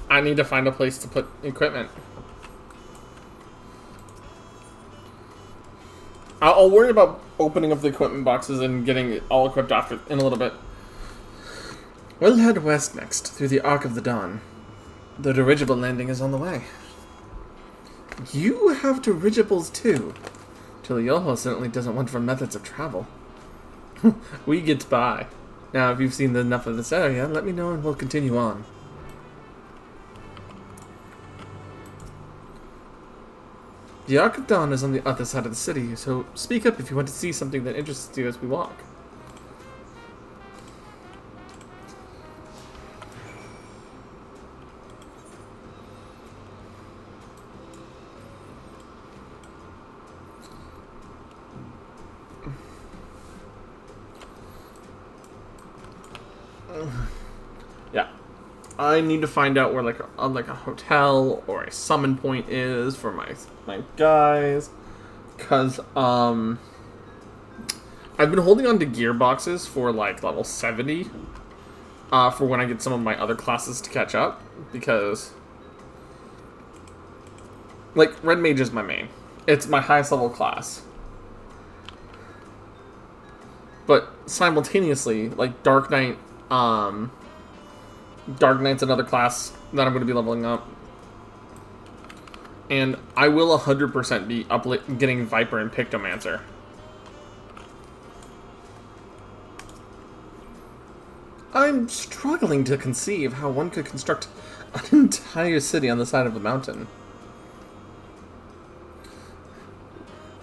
I need to find a place to put equipment. I'll worry about opening up the equipment boxes and getting it all equipped after in a little bit. We'll head west next, through the Arc of the Dawn. The dirigible landing is on the way. You have dirigibles too. Chiliyoho certainly doesn't want for methods of travel. We get by. Now, if you've seen enough of this area, let me know and we'll continue on. The Arc of Dawn is on the other side of the city, so speak up if you want to see something that interests you as we walk. Yeah. I need to find out where like a hotel or a summon point is for my guys, cause I've been holding on to gearboxes for like level 70, for when I get some of my other classes to catch up, because like Red Mage is my main. It's my highest level class. But simultaneously, like Dark Knight's another class that I'm going to be leveling up. And I will 100% be getting Viper and Pictomancer. I'm struggling to conceive how one could construct an entire city on the side of a mountain.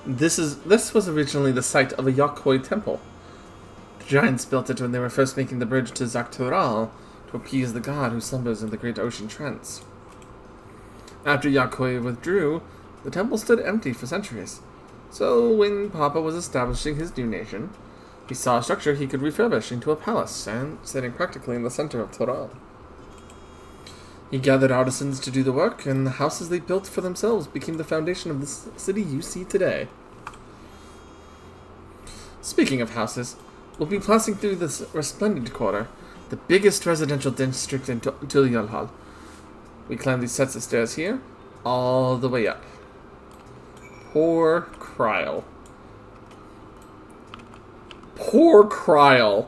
This was originally the site of a Yakoi temple. The giants built it when they were first making the bridge to Dawntrail to appease the god who slumbers in the great ocean trance. After Yakoi withdrew, the temple stood empty for centuries. So when Papa was establishing his new nation, he saw a structure he could refurbish into a palace, and sitting practically in the center of Toral. He gathered artisans to do the work, and the houses they built for themselves became the foundation of the city you see today. Speaking of houses, we'll be passing through this resplendent quarter, the biggest residential district in Tulyalhal. We climb these sets of stairs here, all the way up. Poor Kryl. Poor Kryl.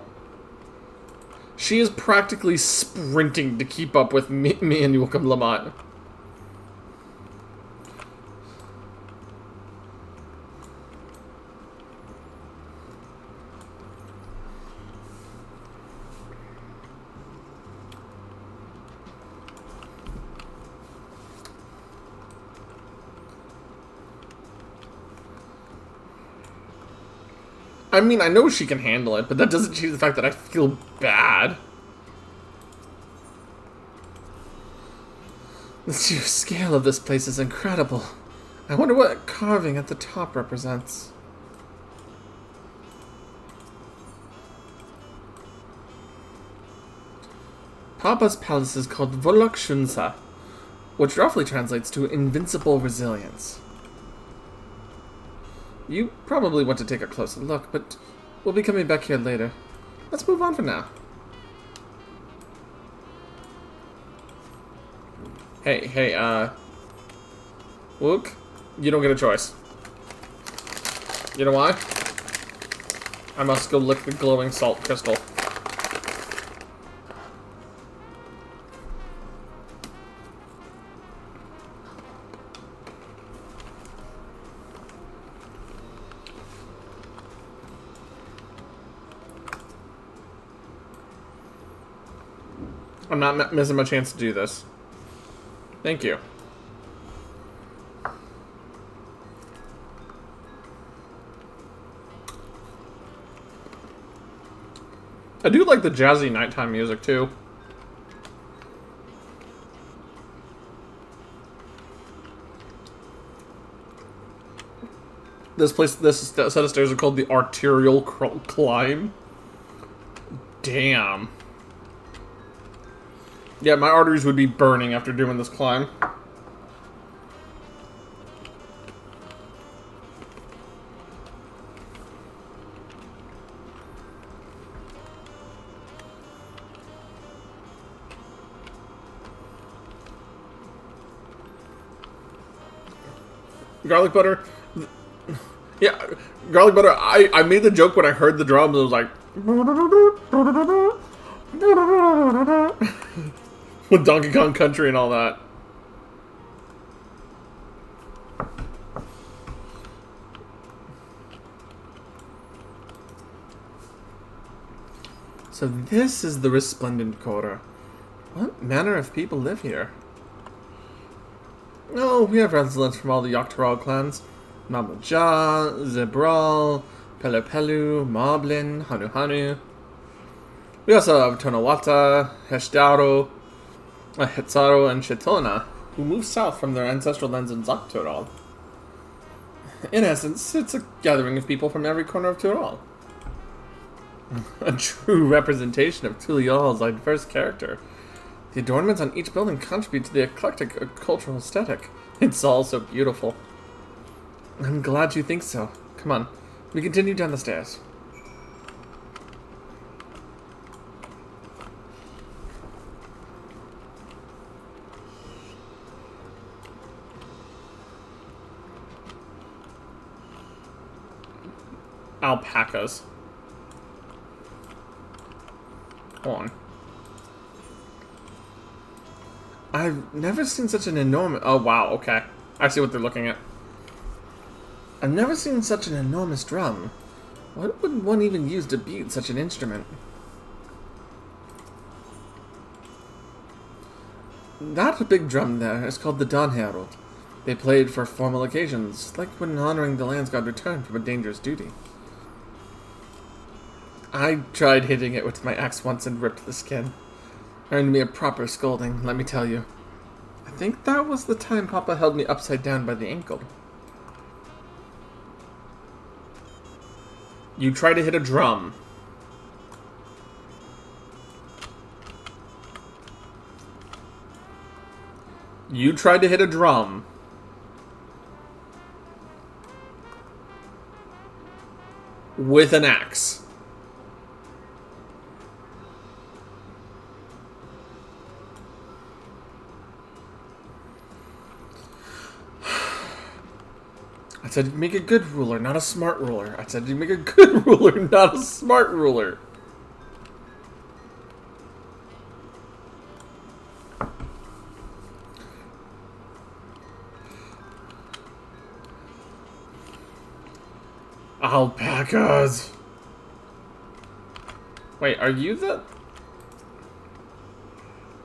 She is practically sprinting to keep up with me and Yoakum Lamont. I mean, I know she can handle it, but that doesn't change the fact that I feel bad. The sheer scale of this place is incredible. I wonder what carving at the top represents. Papa's palace is called Volokshunsa, which roughly translates to invincible resilience. You probably want to take a closer look, but we'll be coming back here later. Let's move on for now. Hey, Luke, you don't get a choice. You know why? I must go lick the glowing salt crystal. I'm not missing my chance to do this. Thank you. I do like the jazzy nighttime music, too. this set of stairs are called the arterial climb. Damn. Yeah, my arteries would be burning after doing this climb. Garlic butter. Yeah, garlic butter. I made the joke when I heard the drums. It was like with Donkey Kong Country and all that. So this is the resplendent quarter. What manner of people live here? Oh, we have residents from all the Yoctoral clans. Mamaja, Zebral, Pelepelu, Moblin, Hanuhanu. We also have Tonawata, Heshdaro, Hetsaro, and Shetona, who moved south from their ancestral lands in Zaktoral. In essence, it's a gathering of people from every corner of Tural. A true representation of Tulial's diverse character. The adornments on each building contribute to the eclectic cultural aesthetic. It's all so beautiful. I'm glad you think so. Come on, we continue down the stairs. Alpacas. Hold on. I've never seen such an enormous... Oh, wow, okay. I see what they're looking at. I've never seen such an enormous drum. What would one even use to beat such an instrument? That big drum there is called the Dawntrail. They played for formal occasions, like when honoring the land's god returned from a dangerous duty. I tried hitting it with my axe once and ripped the skin. Earned me a proper scolding, let me tell you. I think that was the time Papa held me upside down by the ankle. You try to hit a drum. You tried to hit a drum. With an axe. I said you'd make a good ruler, not a smart ruler. I said you'd make a good ruler, not a smart ruler. Alpacas. Wait, are you the...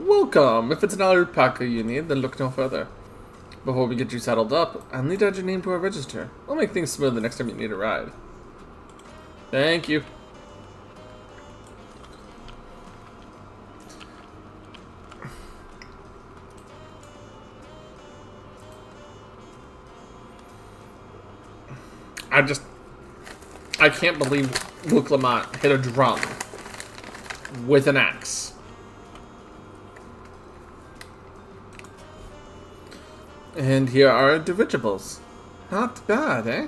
Welcome. If it's an alpaca you need, then look no further. Before we get you saddled up, I'll need to add your name to our register. I'll make things smooth the next time you need a ride. Thank you. I can't believe Luke Lamont hit a drum with an axe. And here are dirigibles. Not bad, eh?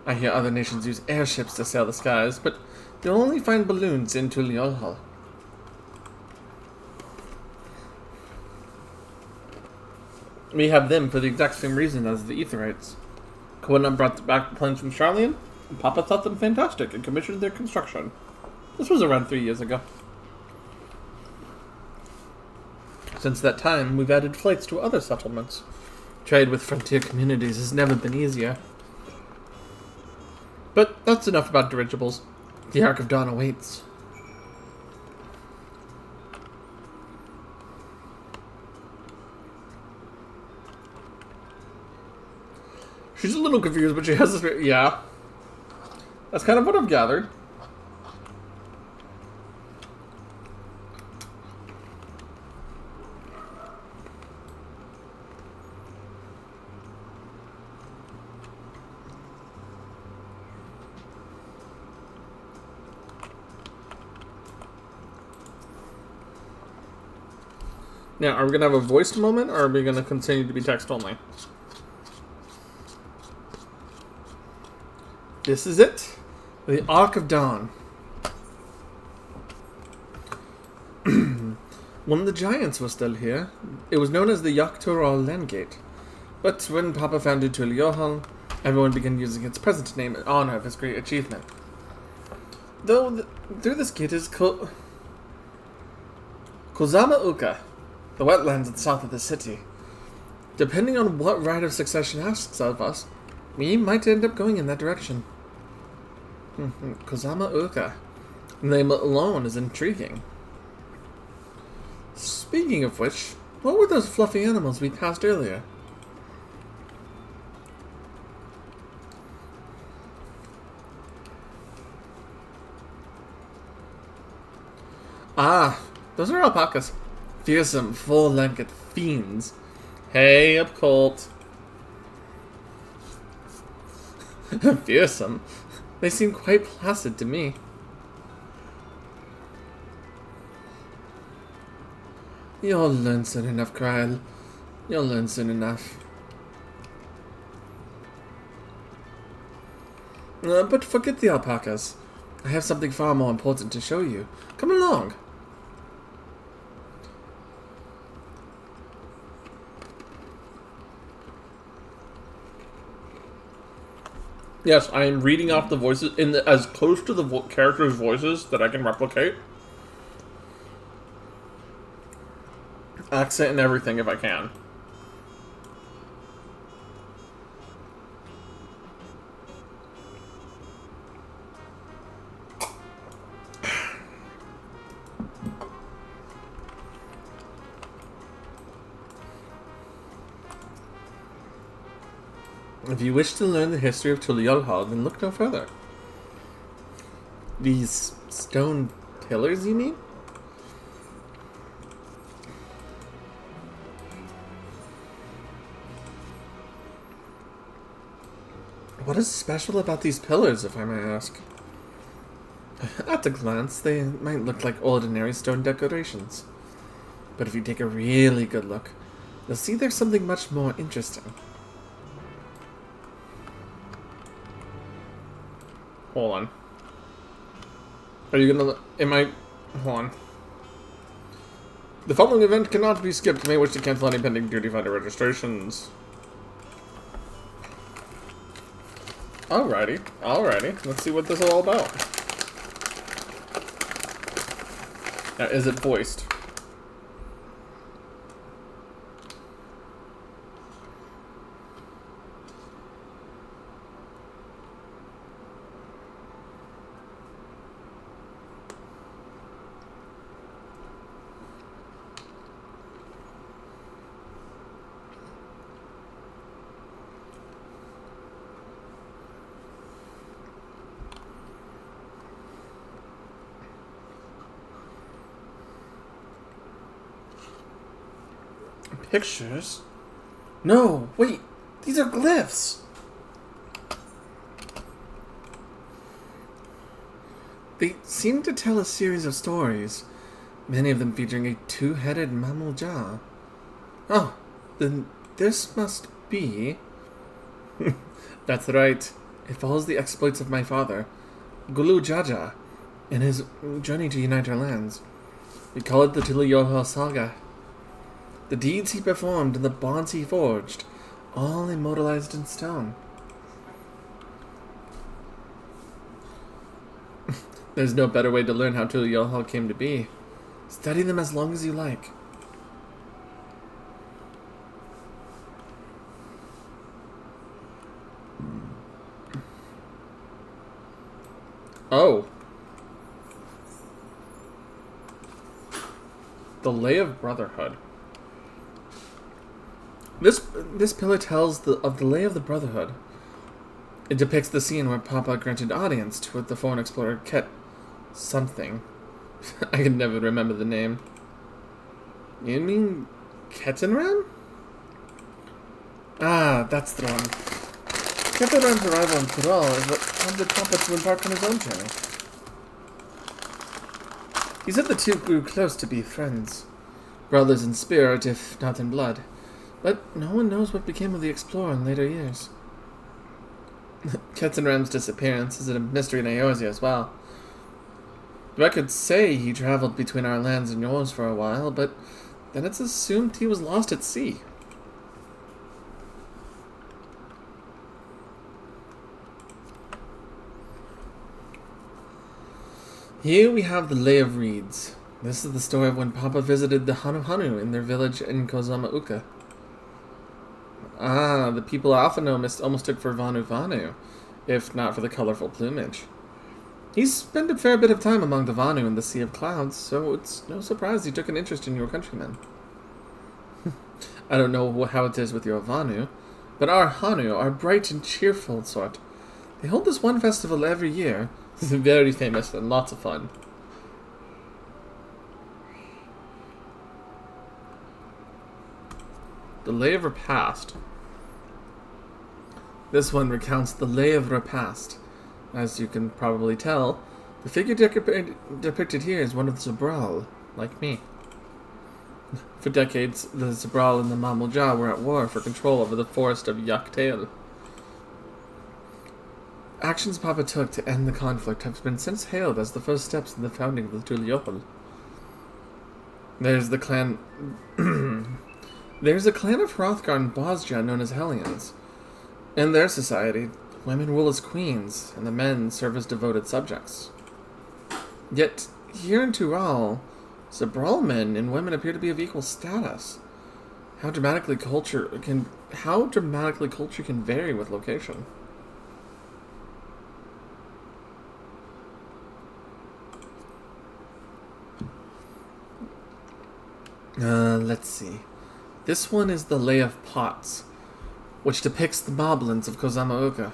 I hear other nations use airships to sail the skies, but you'll only find balloons in Tuliolhal. We have them for the exact same reason as the Aetherites. Covenant brought back the planes from Charlian, and Papa thought them fantastic and commissioned their construction. This was around 3 years ago. Since that time, we've added flights to other settlements. Trade with frontier communities has never been easier. But that's enough about dirigibles. The Ark of Dawn awaits. She's a little confused, but she has this... Yeah. That's kind of what I've gathered. Now, are we going to have a voiced moment, or are we going to continue to be text only? This is it. The Ark of Dawn. When the giants were still here, it was known as the Yaktural Landgate. But when Papa founded Tuliyohal, everyone began using its present name in honor of his great achievement. Though through this gate is Kozama Uka, the wetlands at the south of the city. Depending on what rite of succession asks of us, we might end up going in that direction. Kozama Uka. The name alone is intriguing. Speaking of which, what were those fluffy animals we passed earlier? Ah, those are alpacas. Fearsome, full-legged fiends. Hey, up Colt. Fearsome? They seem quite placid to me. You'll learn soon enough, Kyle. You'll learn soon enough. But forget the alpacas. I have something far more important to show you. Come along. Yes, I am reading off the voices as close to the characters' voices that I can replicate. Accent and everything if I can. If you wish to learn the history of Tuliyohal, then look no further. These stone pillars, you mean? What is special about these pillars, if I may ask? At a glance, they might look like ordinary stone decorations. But if you take a really good look, you'll see there's something much more interesting. Hold on. Are you gonna... Hold on. The following event cannot be skipped. You may wish to cancel any pending duty finder registrations. Alrighty. Let's see what this is all about. Now, is it voiced? Pictures? No, wait, these are glyphs. They seem to tell a series of stories, many of them featuring a two-headed mammal jaw. Oh, then this must be... That's right. It follows the exploits of my father, Gulu Jaja, in his journey to unite our lands. We call it the Tuliyohal Saga. The deeds he performed and the bonds he forged, all immortalized in stone. There's no better way to learn how Tuliyohal came to be. Study them as long as you like. Oh. The Lay of Brotherhood. This pillar tells of the Lay of the Brotherhood. It depicts the scene where Papa granted audience to the foreign explorer Ket something. I can never remember the name. You mean Ketenram? Ah, that's the one. Ketenram's arrival in Tural is what prompted Papa to embark on his own journey. He said the two grew close to be friends. Brothers in spirit, if not in blood. But no one knows what became of the explorer in later years. Ketzenram's disappearance is a mystery in Eorzea as well. The records say he traveled between our lands and yours for a while, but then it's assumed he was lost at sea. Here we have the Lay of Reeds. This is the story of when Papa visited the Hanu in their village in Kozama Uka. Ah, the people I often know almost took for Vanu, if not for the colorful plumage. He's spent a fair bit of time among the Vanu in the Sea of Clouds, so it's no surprise he took an interest in your countrymen. I don't know how it is with your Vanu, but our Hanu are bright and cheerful sort. They hold this one festival every year. It's very famous and lots of fun. The Lay of Repast. This one recounts the Lay of Repast. As you can probably tell, the figure depicted here is one of the Zabral, like me. For decades, the Zabral and the Mamulja were at war for control over the forest of Yaktail. Actions Papa took to end the conflict have been since hailed as the first steps in the founding of the Tuliopol. There's a clan of Hrothgar and Bosja known as Hellions. In their society, women rule as queens, and the men serve as devoted subjects. Yet, here in Tural, Zabral men and women appear to be of equal status. How dramatically culture can vary with location. Let's see. This one is the Lay of Pots, which depicts the moblins of Kozama Uka.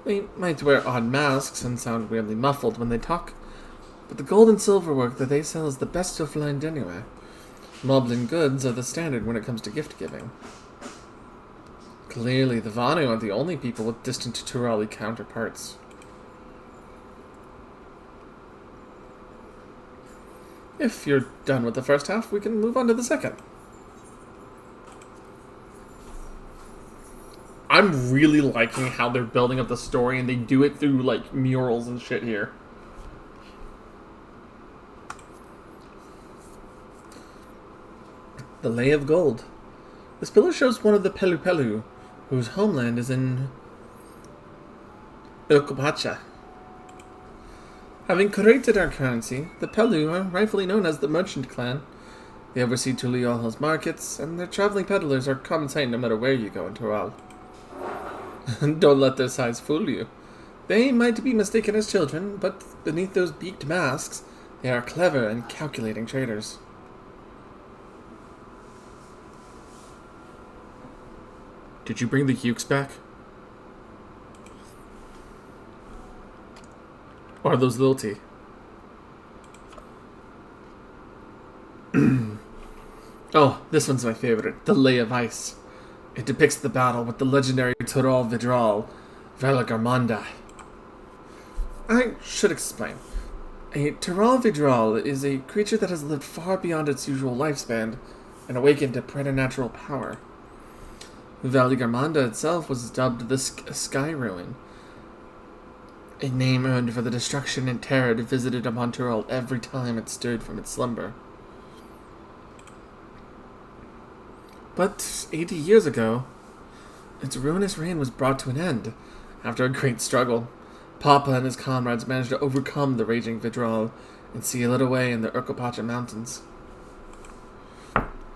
They might wear odd masks and sound weirdly muffled when they talk, but the gold and silver work that they sell is the best you'll find anywhere. Moblin goods are the standard when it comes to gift giving. Clearly, the Vanu aren't the only people with distant Turali counterparts. If you're done with the first half, we can move on to the second. I'm really liking how they're building up the story, and they do it through, like, murals and shit here. The Lay of Gold. This pillar shows one of the Pelu, whose homeland is in Ilkopacha. Having created our currency, the Pelu are rightfully known as the Merchant Clan. They oversee Tuliol's markets, and their traveling peddlers are common sight no matter where you go in Tural. Don't let their size fool you. They might be mistaken as children, but beneath those beaked masks, they are clever and calculating traders. Did you bring the Hukes back? Or are those Lilty? Oh, this one's my favorite. The Lay of Ice. It depicts the battle with the legendary Tural Vidral, Valagarmanda. I should explain. A Tural Vidral is a creature that has lived far beyond its usual lifespan and awakened to preternatural power. Valagarmanda itself was dubbed the Sky Ruin, a name earned for the destruction and terror it visited upon Tural every time it stirred from its slumber. But 80 years ago, its ruinous reign was brought to an end. After a great struggle, Papa and his comrades managed to overcome the raging Vidral and seal it away in the Urkopacha Mountains.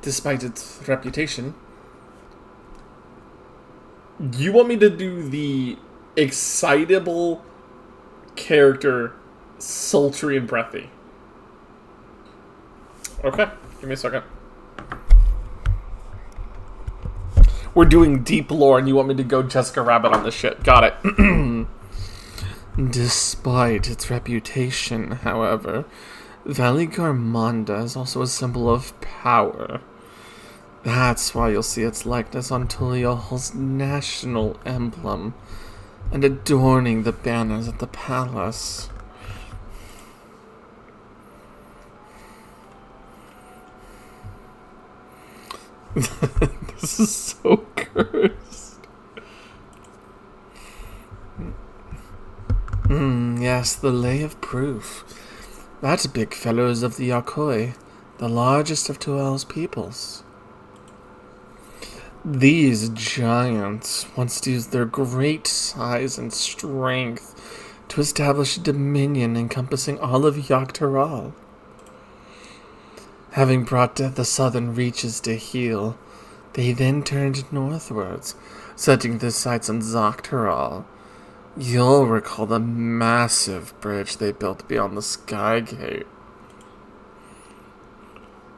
Despite its reputation... You want me to do the excitable character sultry and breathy? Okay, give me a second. We're doing deep lore and you want me to go Jessica Rabbit on this shit. Got it. Despite its reputation, however, Valagarmanda is also a symbol of power. That's why you'll see its likeness on Tuliol's national emblem and adorning the banners at the palace. This is so cursed. Yes, the Lay of Proof. That big fellow is of the Yakoi, the largest of Tuel's peoples. These giants once used their great size and strength to establish a dominion encompassing all of Yaktaral. Having brought the southern reaches to heel, they then turned northwards, setting their sights on Zaktaral. You'll recall the massive bridge they built beyond the Sky Gate.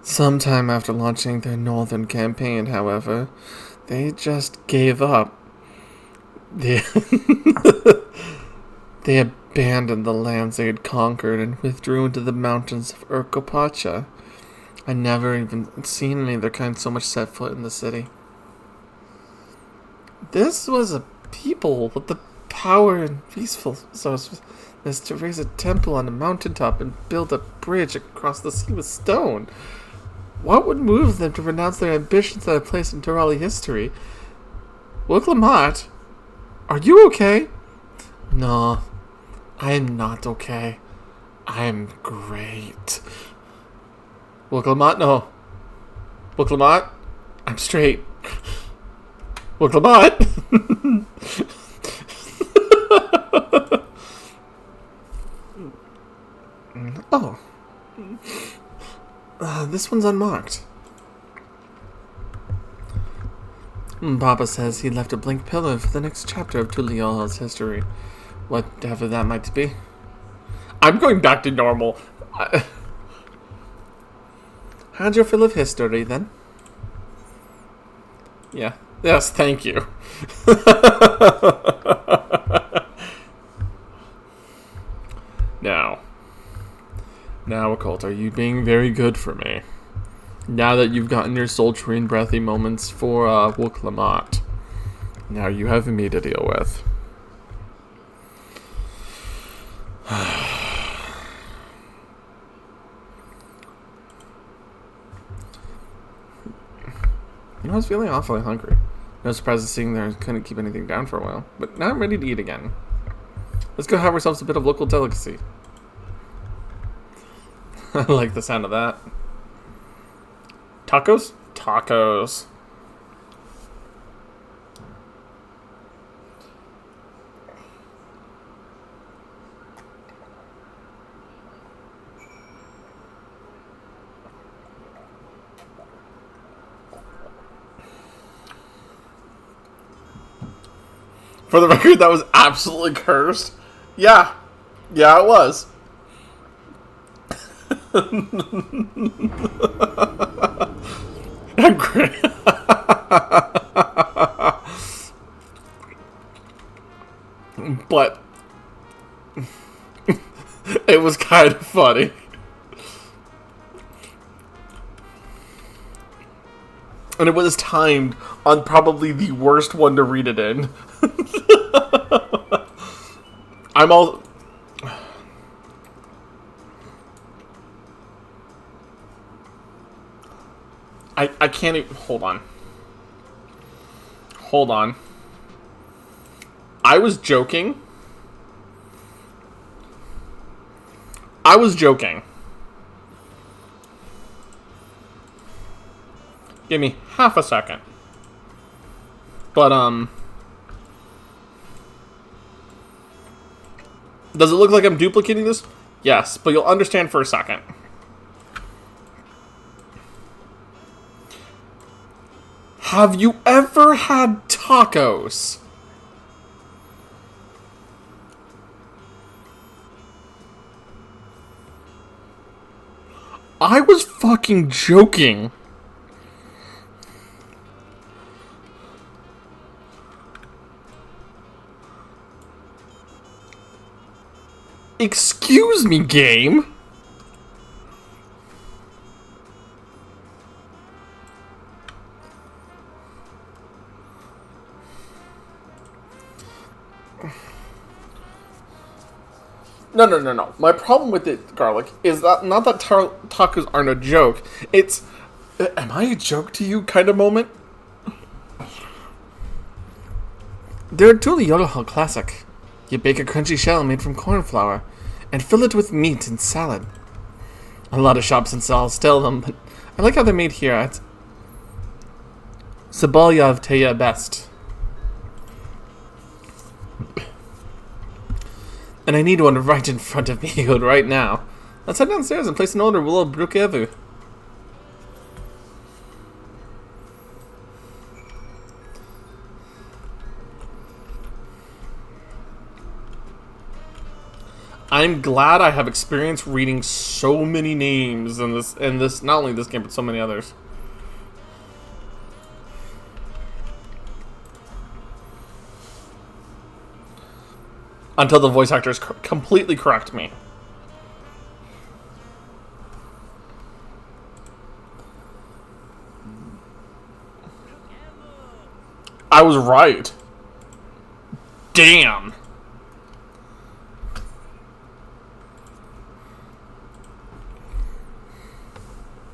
Sometime after launching their northern campaign, however, they just gave up. They abandoned the lands they had conquered and withdrew into the mountains of Urkopacha. I never even seen any of their kind so much set foot in the city. This was a people with the power and peacefulness to raise a temple on a mountaintop and build a bridge across the sea with stone. What would move them to renounce their ambitions at a place in Turali history? Wiklamat, are you okay? No, I am not okay. I am great. Wiklamat, no. Wiklamat, I'm straight. Wiklamat! Oh. This one's unmarked. Papa says he left a blank pillar for the next chapter of Tuliol's history. Whatever that might be. I'm going back to normal. How'd your fill of history, then? Yeah. Yes, thank you. Now, Occult, are you being very good for me? Now that you've gotten your sultry and breathy moments for Wiklamat, now you have me to deal with. I was feeling awfully hungry. No surprise at seeing there I couldn't keep anything down for a while, but now I'm ready to eat again. Let's go have ourselves a bit of local delicacy. I like the sound of that. Tacos? Tacos. For the record, that was absolutely cursed. Yeah. Yeah, it was. I'm great. But it was kind of funny. And it was timed on probably the worst one to read it in. I'm all... I can't even... Hold on. Hold on. I was joking. I was joking. Give me half a second. But, does it look like I'm duplicating this? Yes, but you'll understand for a second. Have you ever had tacos? I was fucking joking. Excuse me, game. No. My problem with it, Garlic, is that not that tacos aren't a joke. It's Am I a joke to you kind of moment? They're a truly Yodel classic. You bake a crunchy shell made from corn flour and fill it with meat and salad. A lot of shops and stalls sell them, but I like how they're made here at Sabalyav best. And I need one right in front of me right now. Let's head downstairs and place an order, Willow Brukevu. I'm glad I have experience reading so many names in this not only this game but so many others. Until the voice actors completely correct me. I was right. Damn.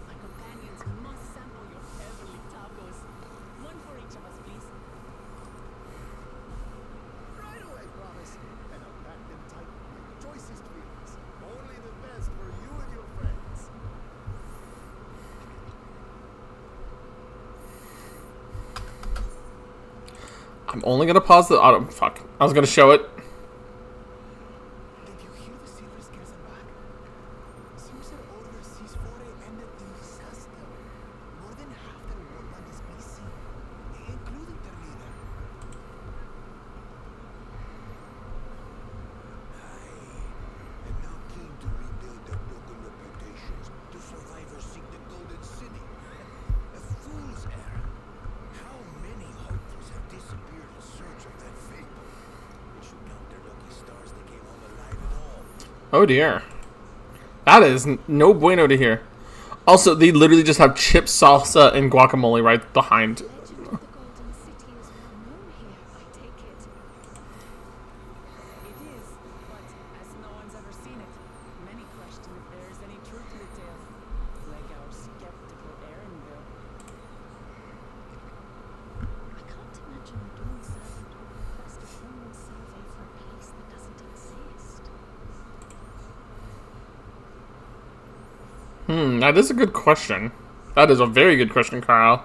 My companions must sample your heavenly tacos. One for each of us, please. Right away, promise. And I'll pack them tight with my choicest feelings. Only the best for you and your friends. I'm only gonna pause the auto. Fuck. I was gonna show it. Did you hear the silver scares them back? Seems their order ceasefire ended in disaster. More than half their warland is missing, including their leader. Aye. And now keen to rebuild their broken reputations. The survivors seek the Golden City. A fool's errand. How many hopefully have disappeared in search of that fable? They should count their lucky stars they came home alive at all. Oh dear. That is no bueno to hear. Also, they literally just have chips, salsa, and guacamole right behind. Legend of the Golden City is well known here, I take it. It is, but as no one's ever seen it, many question if there is any truth to the tale. Like our skeptical Aaronville. I can't imagine a dawn servant would request a formal survey for a place that doesn't exist. That is a good question. That is a very good question, Kyle.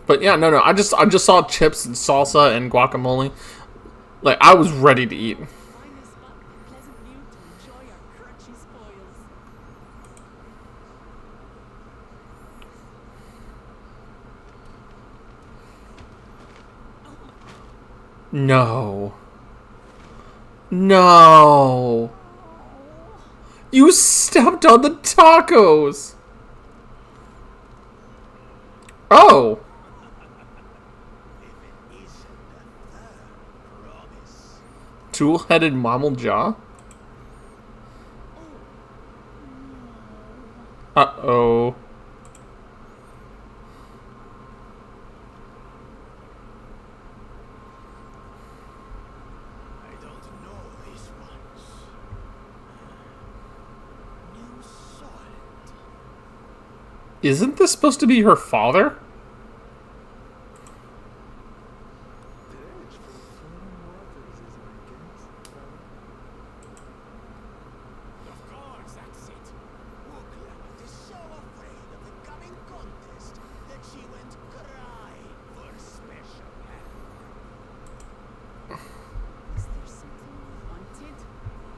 But yeah, no. I just saw chips and salsa and guacamole. Like, I was ready to eat. Find a spot with pleasant view to enjoy our crunchy spoils. No. No. You stepped on the tacos. Oh. If it isn't a third promise. Tool-headed mammal jaw? Uh-oh. I don't know these ones. New salt. Isn't this supposed to be her father? The edge from flowing waters is my guess. Of course, that's it. Wookla is so afraid of the coming contest that she went crying for special help. Is there something wanted,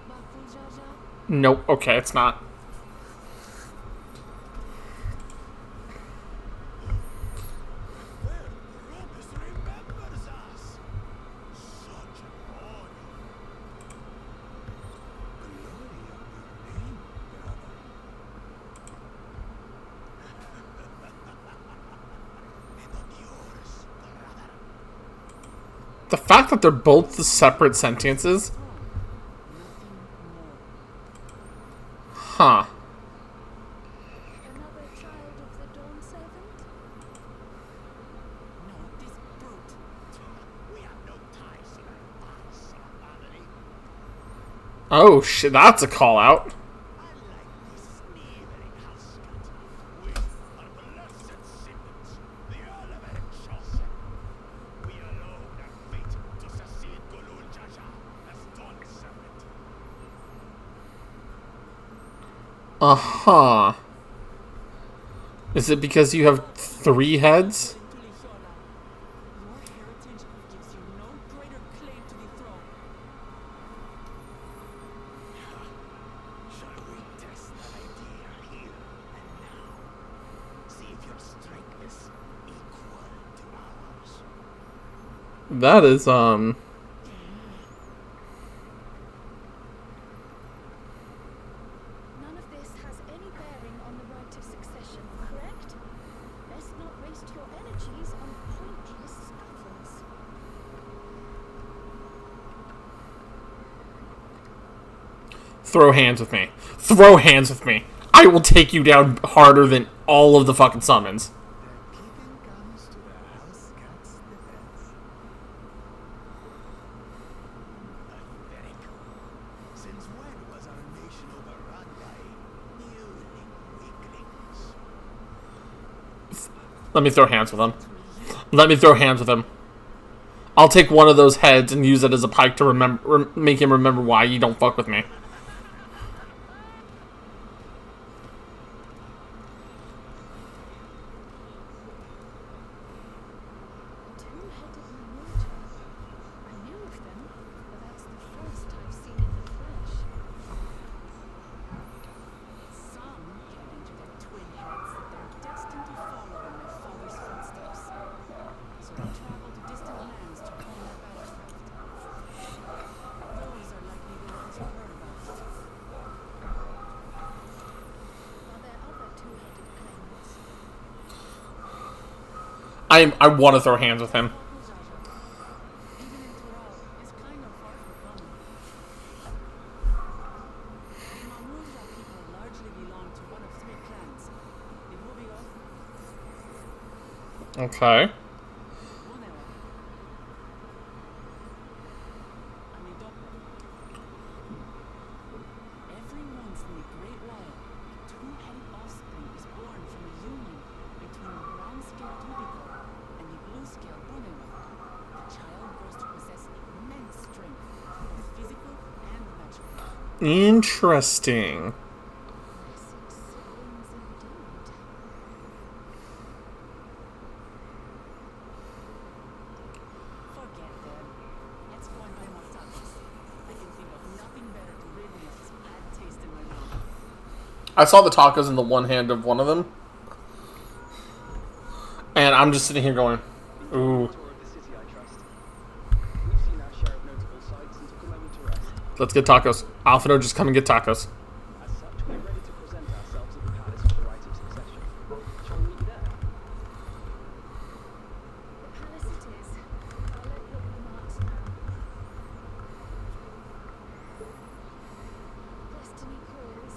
Baku Jaja? Nope. Okay, it's not. Their promise remembers us. Such an honor. Glory of your name, brother. And on yours, brother. The fact that they're both the separate sentences? Nothing more. Huh. Another child of the dawn servant? No, this brute. We have no ties to that vice or family. Oh shit, that's a call out. Unlike this sneaky Uh-huh. Is it because you have 3 heads? Your heritage gives you no greater claim to the throne. Shall we test that idea here and now? See if your strength is equal to ours. That is, None of this has any bearing on the right of succession, correct? Best not waste your energies on pointless scuffles. throw hands with me. Throw hands with me. I will take you down harder than all of the fucking summons. The kitten comes to the house cat's defense. Pathetic. Since when was our nation overrun by mewling weaklings? Let me throw hands with him. Let me throw hands with him. I'll take one of those heads and use it as a pike to make him remember why you don't fuck with me. Two-headed Mamuta. I knew of them, but that's the first I've seen in the flesh. Some get into their twin heads that they're destined to follow in their father's footsteps. So they travel to distant lands to hone their battlecraft. Those are likely the ones you heard about. Are there other two-headed claimants? I want to throw hands with him. Even in Tural, it's kind of far from common. The Mamuja people largely belong to one of 3 clans. The Hubio, Okay. Bunera, and the Doppler. Every once in a great while, a 2-headed offspring is born from a union between the brown-scaled Hubiko and the blue-scaled Bunera. The child grows to possess immense strength, both physical and magical. Interesting. Blessed siblings indeed. Forget them. Let's go and buy more tacos. I can think of nothing better to rid me of this bad taste in my mouth. I saw the tacos in the one hand of one of them. And I'm just sitting here going, ooh. Tour of the city, I trust. We've seen our share of notable sights and took a moment to rest. Let's get tacos. Alfredo, just come and get tacos. As such, we're ready to present ourselves at the palace for the rite of succession. Shall we meet you there? The palace it is. I'll let look the marks now. Destiny calls.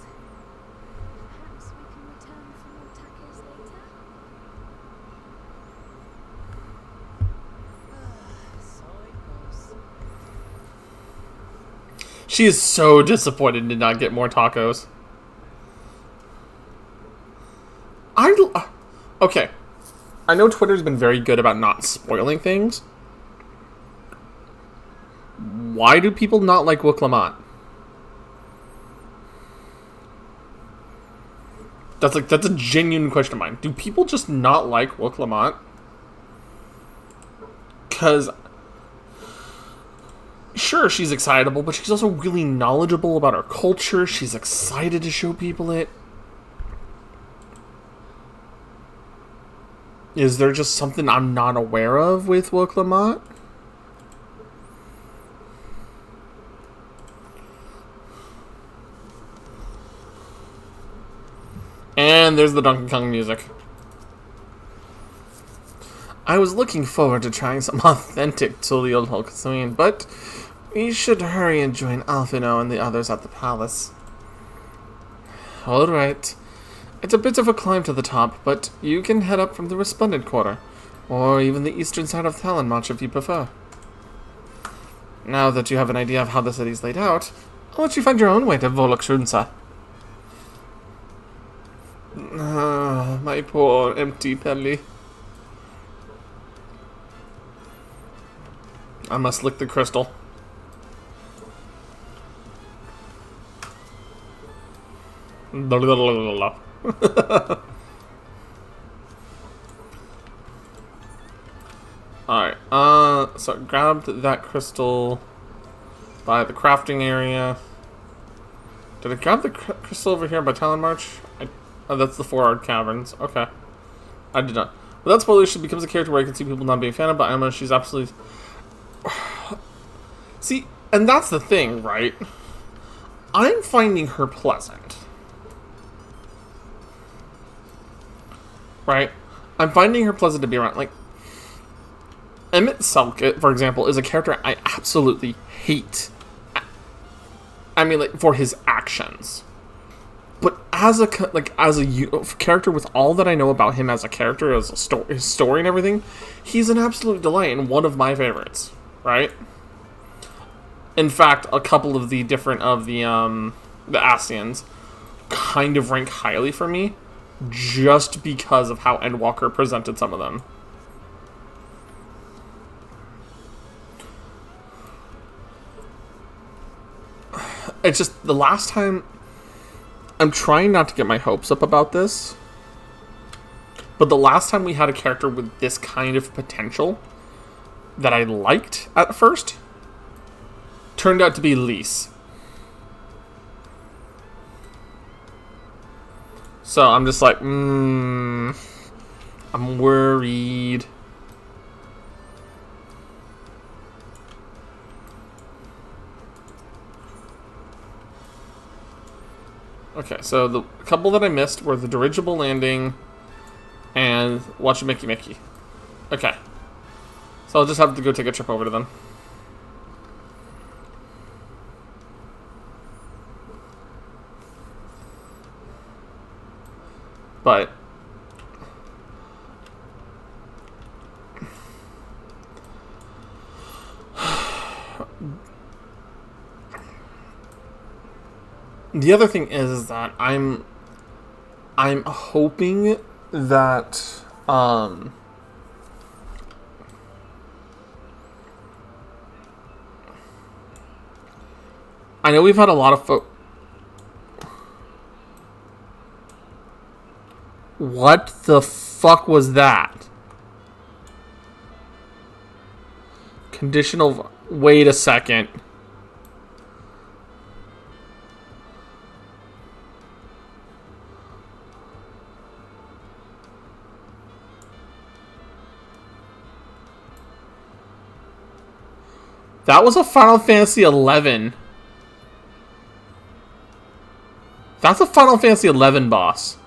Perhaps we can return for more tacos later? So it goes. She is so disappointed to not get more tacos. Okay. I know Twitter's been very good about not spoiling things. Why do people not like Wook Lamont? That's a genuine question of mine. Do people just not like Wook Lamont? Because sure, she's excitable, but she's also really knowledgeable about our culture. She's excited to show people it. Is there just something I'm not aware of with Wook Lamont? And there's the Donkey Kong music. I was looking forward to trying some authentic Tulio cuisine, but we should hurry and join Alfino and the others at the palace. Alright. It's a bit of a climb to the top, but you can head up from the Resplendent Quarter, or even the eastern side of Talonmarch if you prefer. Now that you have an idea of how the city's laid out, I'll let you find your own way to Volokshunsa. Ah, my poor empty belly. I must lick the crystal. Alright, so I grabbed that crystal by the crafting area. Did I grab the crystal over here by Talon March? Oh, that's the 4-hour caverns. Okay. I did not. Without spoilers, she becomes a character where I can see people not being a fan of, but Emma, she's absolutely... See, and that's the thing, right? I'm finding her pleasant. Right? I'm finding her pleasant to be around. Like, Emmett Selkett, for example, is a character I absolutely hate. I mean, like, for his actions. But as a character, with all that I know about him as a character, as a his story and everything, he's an absolute delight and one of my favorites, right? In fact, a couple of the different of the Ascians kind of rank highly for me, just because of how Endwalker presented some of them. It's just the last time. I'm trying not to get my hopes up about this, but the last time we had a character with this kind of potential that I liked at first turned out to be Lise. So I'm just like, I'm worried. Okay, so the couple that I missed were the dirigible landing and Watch Mickey Mickey. Okay. So I'll just have to go take a trip over to them. But the other thing is that I'm hoping that I know we've had a lot of What the fuck was that? Conditional. Wait a second. That was a Final Fantasy 11. That's a Final Fantasy 11 boss.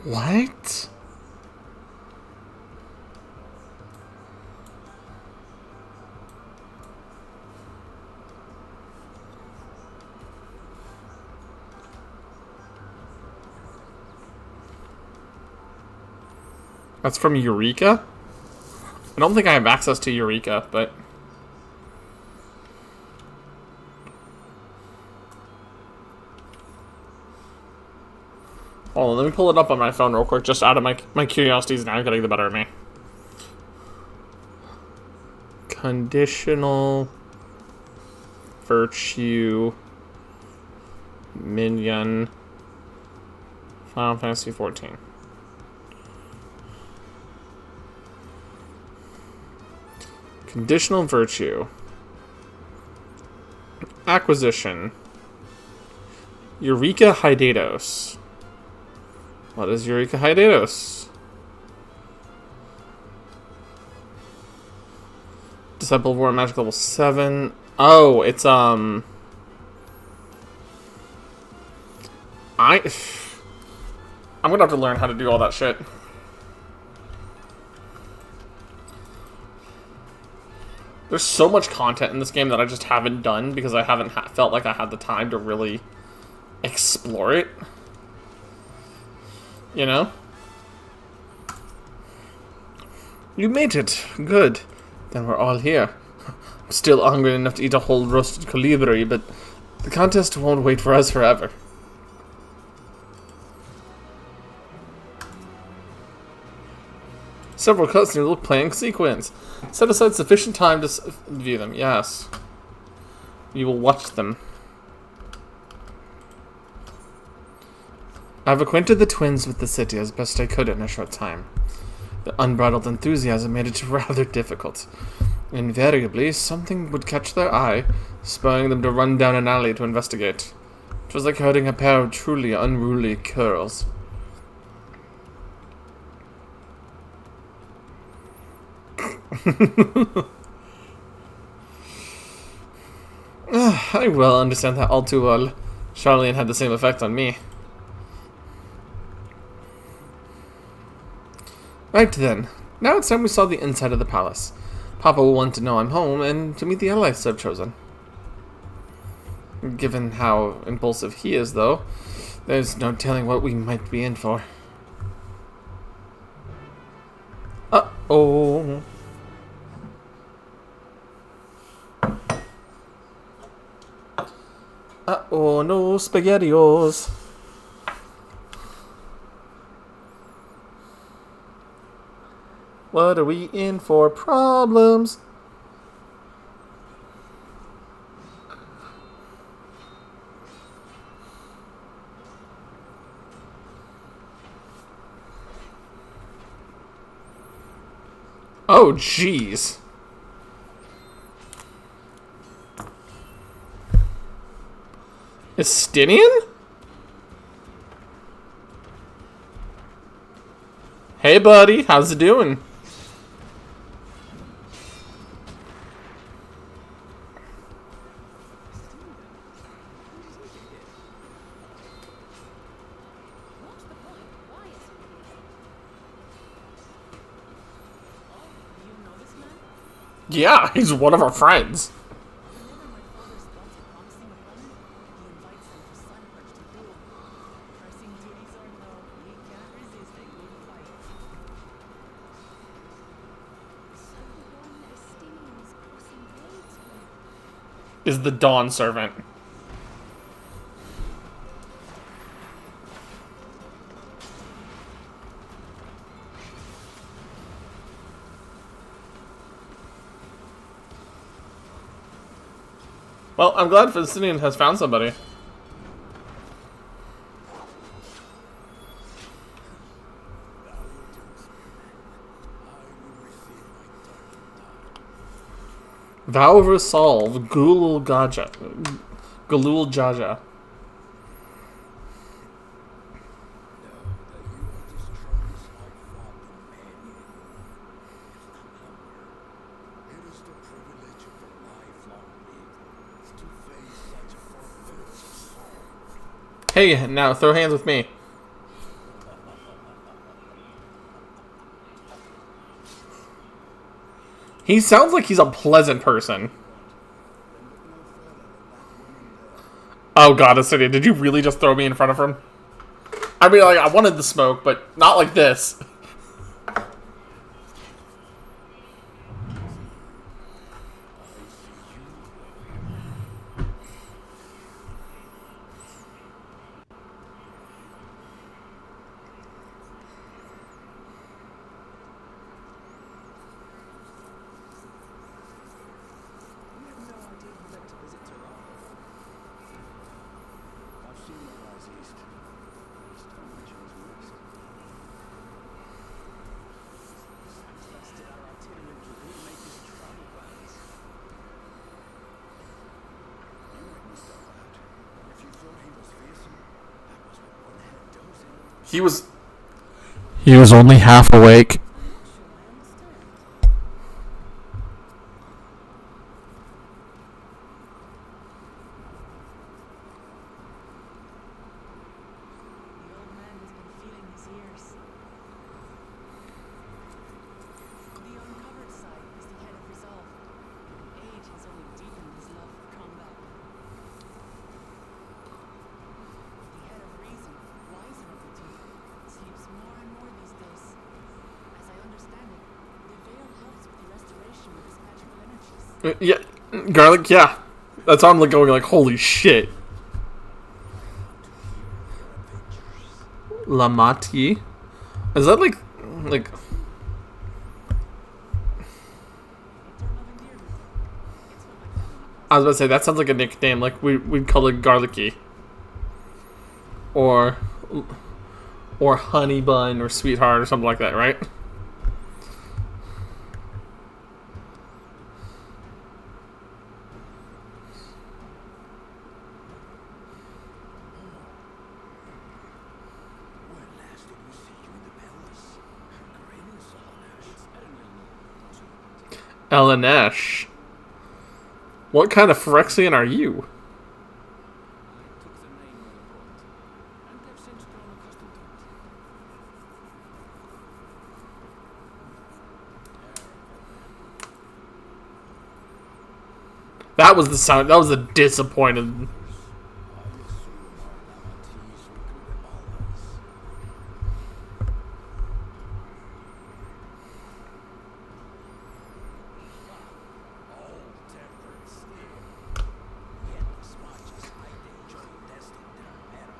What? That's from Eureka? I don't think I have access to Eureka, but... Hold on, let me pull it up on my phone real quick, just out of my curiosity is now getting the better of me. Conditional virtue minion Final Fantasy 14. Conditional virtue. Acquisition. Eureka Hydatos. What is Eureka Hydatos? Disciple of War Magic level 7. Oh, it's I'm gonna have to learn how to do all that shit. There's so much content in this game that I just haven't done because I haven't felt like I had the time to really explore it. You know? You made it. Good. Then we're all here. I'm still hungry enough to eat a whole roasted colibri, but the contest won't wait for us forever. several cutscenes will play in sequence. Set aside sufficient time to view them. Yes. You will watch them. I've acquainted the twins with the city as best I could in a short time. The unbridled enthusiasm made it rather difficult. Invariably, something would catch their eye, spurring them to run down an alley to investigate. It was like herding a pair of truly unruly curs. I well understand that all too well. Charlene had the same effect on me. Right then. Now it's time we saw the inside of the palace. Papa will want to know I'm home and to meet the allies I've chosen. Given how impulsive he is, though, there's no telling what we might be in for. Uh-oh. Uh-oh, no spaghettios. What are we in for? Problems. Oh, jeez. Estinian? Hey, buddy. How's it doing? What's the point? Why is he here? Oh, you know this man? Yeah, he's one of our friends. Whenever my father spots a promising opponent, he invites them to Sunbridge to duel. Pressing duties or no, he can't resist a good fight. So the one Estinian is crossing blades with. Is the Dawn servant. Well, I'm glad Estinian has found somebody. Vow of Resolve, Gulul Gaja. Galul Jaja. It is the privilege of the lifelong league to face such a formidable assault. Hey, now throw hands with me. He sounds like he's a pleasant person. Oh god, Acidia, did you really just throw me in front of him? I mean, like, I wanted the smoke, but not like this. We had no idea you went to visit Tehran. I've seen the rise east. Still mentions west. Sounds like still our itinerant didn't make his travel plans. You make me step out. If you thought he was fearsome, that was what one head does him. He was only half awake. I'm not sure I understand. The old man has been feeling his ears. The uncovered side is the head of resolve. Age has only deepened his love for combat. The head of reason, wiser of the two, sleeps more and more these days. As I understand it, the veil helps with the restoration of his magical energies. Yeah, garlic, yeah. That's why I'm like going like, holy shit. Lamati? Is that like I was about to say, that sounds like a nickname. Like, we'd call it Garlicky. Or Honey Bun or Sweetheart or something like that, right? When last did we see you in the palace? Greetings, Alanesh. Elanesh. What kind of Phyrexian are you? I took the name when brought, and have since grown accustomed to it. That was the sound. That was a disappointed. I assume our Namatees recruited allies. All-tempered steel. Yet as much as I'd enjoy testing their metal,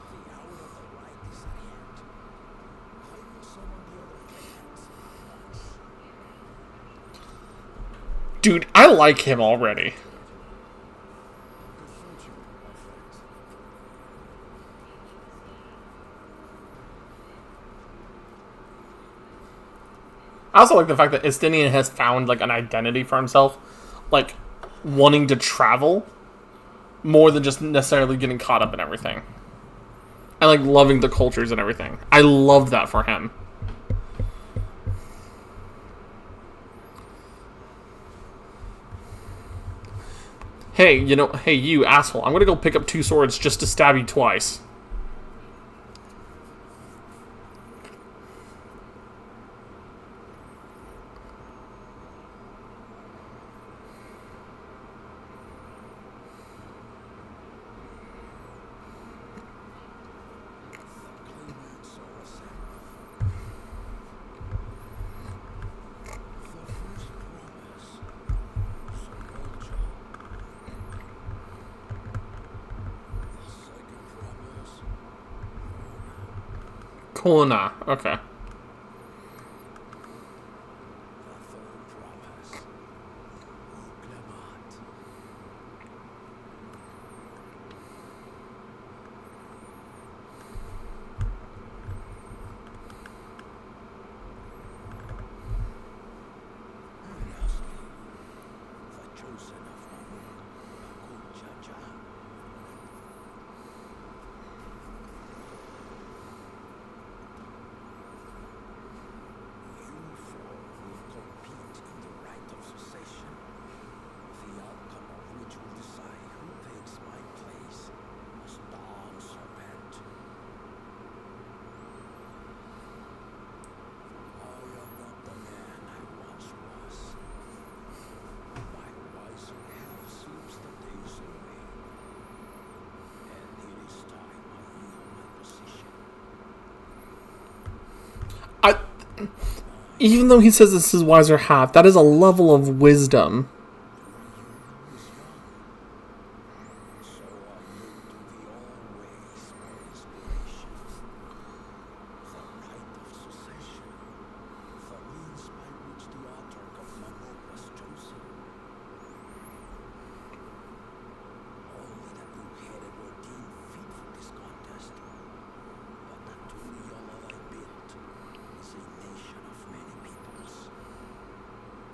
the hour of the right is at hand. I will summon the other claimants at once. Dude, I like him already. Good fortune, my friends. I also like the fact that Estinian has found like an identity for himself, like wanting to travel more than just necessarily getting caught up in everything, and like loving the cultures and everything. I love that for him. Hey, hey, you asshole! I'm gonna go pick up 2 swords just to stab you twice. Claimants are assembled. The first promise, Soldier. The second promise, Kona. Okay. the third promise, Uclemat. And lastly, the chosen of Mamuk, Bakujaja. You four will compete in the right of succession, the outcome of which will decide who takes my place as Dawn Serpent. I am not the man I once was. My wiser half slips the days away, and it is time I yield my position. Even though he says this is wiser half, that is a level of wisdom. So I look to thee always for inspiration. The right of succession, the means by which the autarch of Mamuk was chosen. Only the blue-headed were deemed fit for this contest. But the Turiala I built is a nation of many peoples.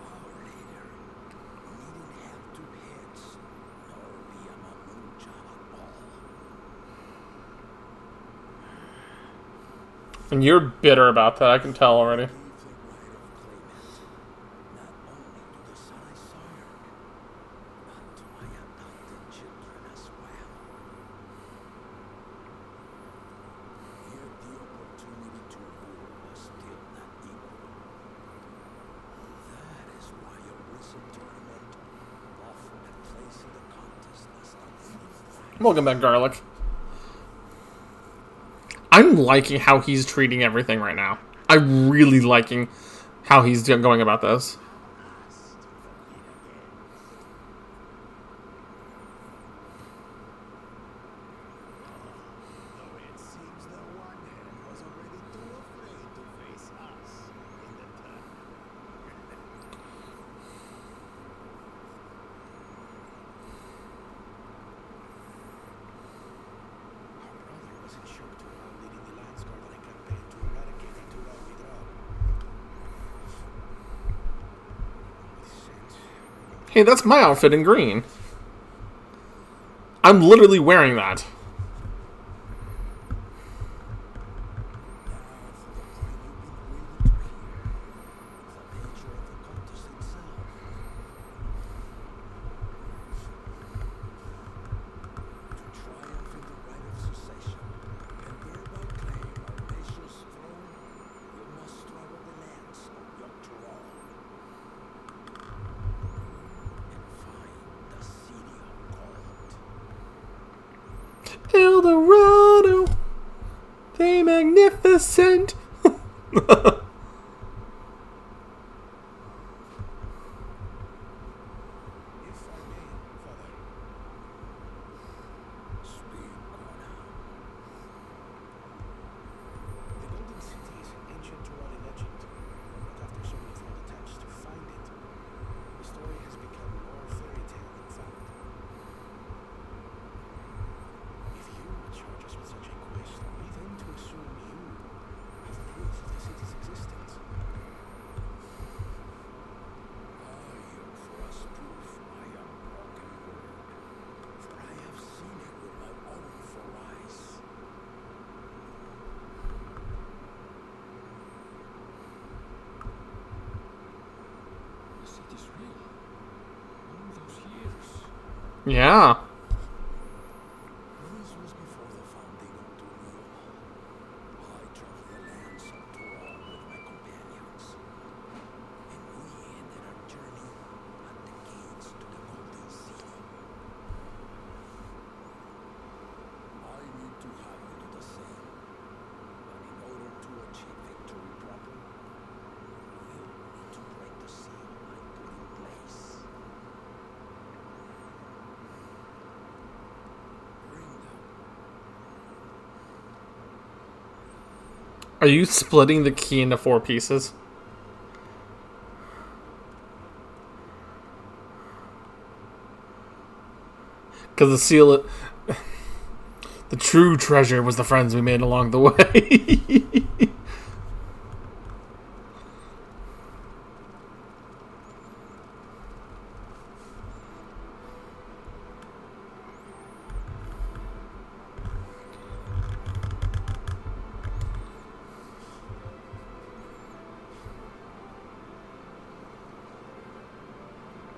Our leader needn't have 2 heads, nor be a Mamuja at all. And you're bitter about that, I can tell already. Gave the right of claimant not only to the son I sired, but to my adopted children as well. Yet the opportunity to rule was still not equal. That is why a recent tournament offered a place in the contest as the winning prize. Welcome back, Garlic. I'm liking how he's treating everything right now. I'm really liking how he's going about this. Though it seems the one hand was already too afraid to face us in the tournament. isn't sure to allow leading the Lance Guard on a campaign to eradicate Natural withdrawal. With sense, Hey, that's my outfit in green. I'm literally wearing that. now for the point you've been waiting to hear. The nature of the contest itself. To triumph in the right of succession and thereby claim our nation's throne, you must travel the lands of Dawntrail and find the city of gold. El Dorado. They magnificent. If I may, Father. Speak on now. The Golden City is an ancient Turali legend, but after so many failed attempts to find it, the story has become more fairy tale than fact. If you would charge us with such a quest, are we then to assume you have proof of the city's existence? You for us proof my unbroken word, for I have seen it with my own four eyes. The city's real. All those years. Yeah. This was before the founding of Dawntrail. I traveled the lands of Dawntrail with my companions, and we ended our journey at the gates to the Golden City. I need to have you do the same, but in order to achieve victory proper, you need to break the seal I put in place. Bring them. Are you splitting the key into 4 pieces? Because the seal... The true treasure was the friends we made along the way.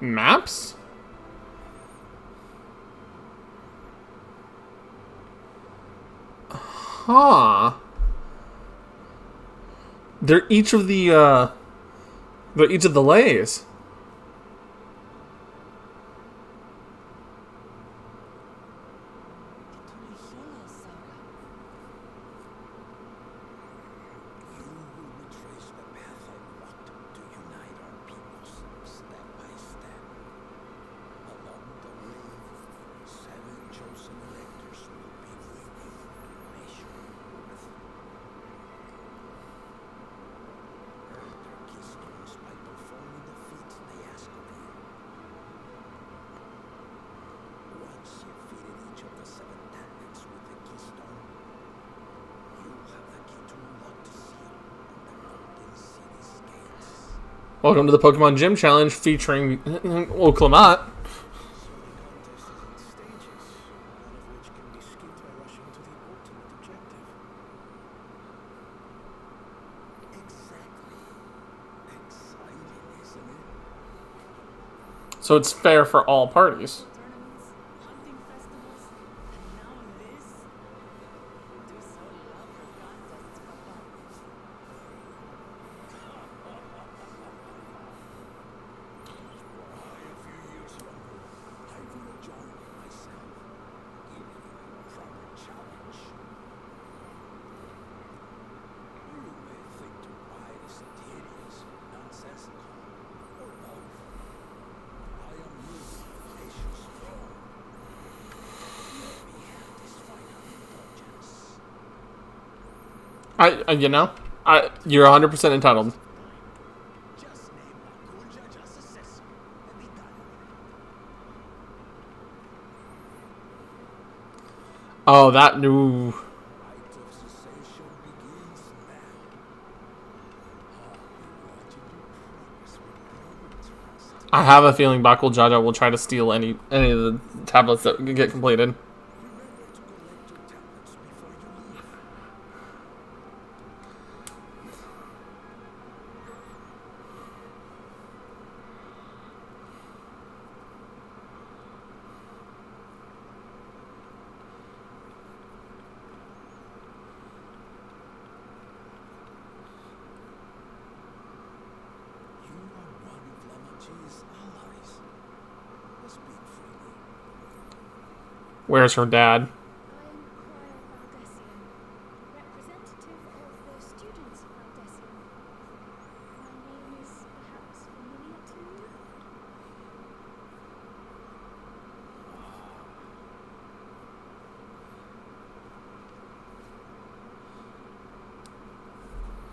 Maps? Huh. They're each of the lays. You will retrace the path I walked to unite our peoples step by step. Along the way, 7 chosen electors will be waiting to measure your worth. Earn their keystones by performing the feats they ask of you. Once you've fitted each of the 7 tablets with the keystone, you have the key to unlock the seal on the Golden City's gates. Welcome to the Pokemon Gym Challenge featuring Old Clement. So the contest is in stages, one of which can be skipped by rushing to the ultimate objective. Exactly. Exciting, isn't it? So it's fair for all parties. Tournaments, hunting festivals, and now this. We do so love your contests, Papa. Were I a few years younger, I would have joined myself, giving you a proper challenge. You may think the ride is tedious, nonsensical, or both. I am losing the nation's throne. Let me have this final indulgence. You're 100% entitled. Just name Makunja just successor and be done with it. Oh, that new. I I have a feeling Bakul Jaja will try to steal any of the tablets that get completed. Remember to collect your tablets before you leave. You are one of Lamachi's allies. Speak freely. Where's her dad? I am Prior Valdesian, representative of the students of Valdesian. My name is perhaps familiar to you?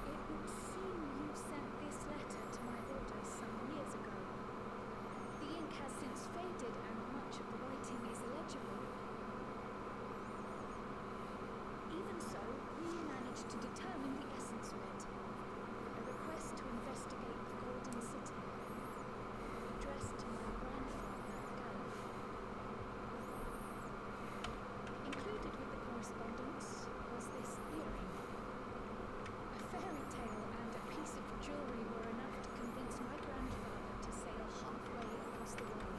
It would seem you sent this letter to my orders some years ago. The ink has since faded and much of the writing is illegible. Even so, we managed to determine the essence of it. A request to investigate the Golden City, addressed to my grandfather, Galuf. Included with the correspondence was this earring. A fairy tale and a piece of jewelry were enough to convince my grandfather to sail halfway across the world.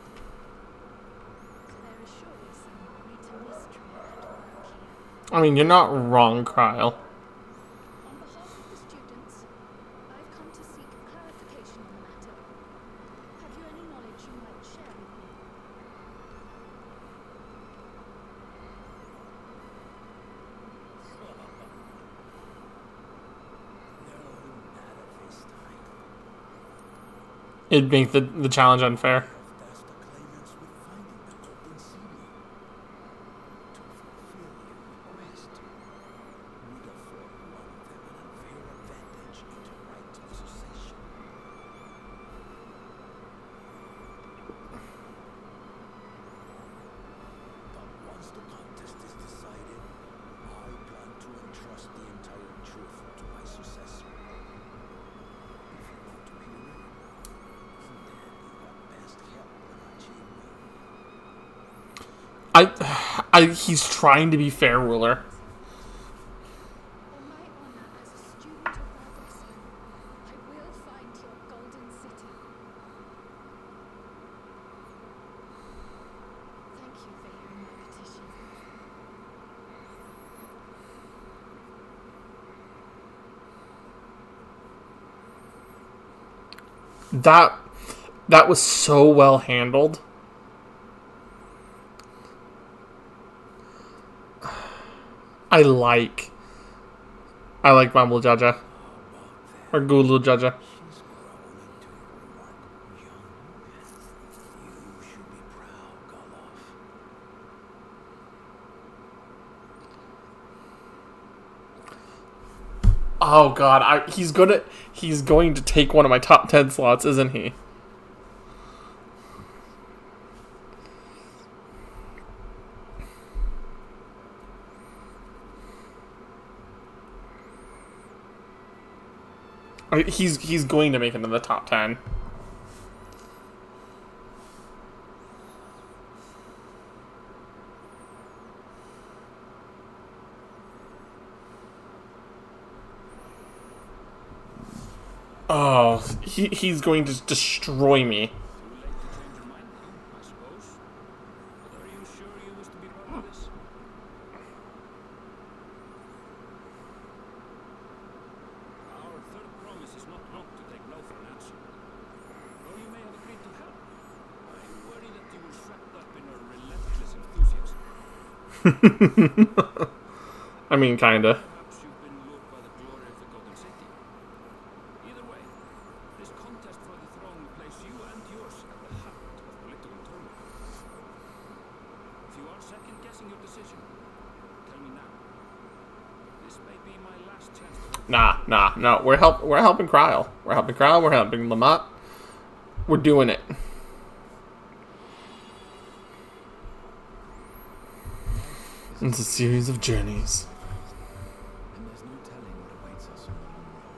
So there is surely some greater mystery at work here. I mean, you're not wrong, Kryle. On behalf of the students, I've come to seek clarification on the matter. Have you any knowledge you might share with me? No, not at this time. It'd make the challenge unfair. That's the claimants with finding the Golden City. To fulfill your quest, would afford one of them an unfair advantage into right of succession. But once the contest is decided, I plan to entrust the entire truth to my successor. If you want to hear it, then you had best help when I achieve me. He's trying to be fair ruler. On my honor as a student of Valdesian, I will find your Golden City. Thank you for hearing my petition. That was so well handled. I like Bumble Jaja. Or Gulu Jaja. She's grown into a remarkable young woman. You should be proud, Galuf. Oh god, he's going to take one of my top 10 slots, isn't he? He's going to make it in the top 10. Oh, he's going to destroy me. Too late to change your mind now, I suppose. But are you sure you wish to be part of this? Our third promise is not wrong to take no for an answer. Though you may have agreed to help, I worry that you were swept up in a relentless enthusiasm. I mean, kinda. Perhaps you've been lured by the glory of the Golden City. Either way, this contest for the throne will place you and yours at the heart of political turmoil. If you are second-guessing your decision, tell me now. This may be my last chance to No. We're helping Kryle. We're helping Lamont. We're doing it. It's a series of journeys. And there's no telling what awaits us on the long road.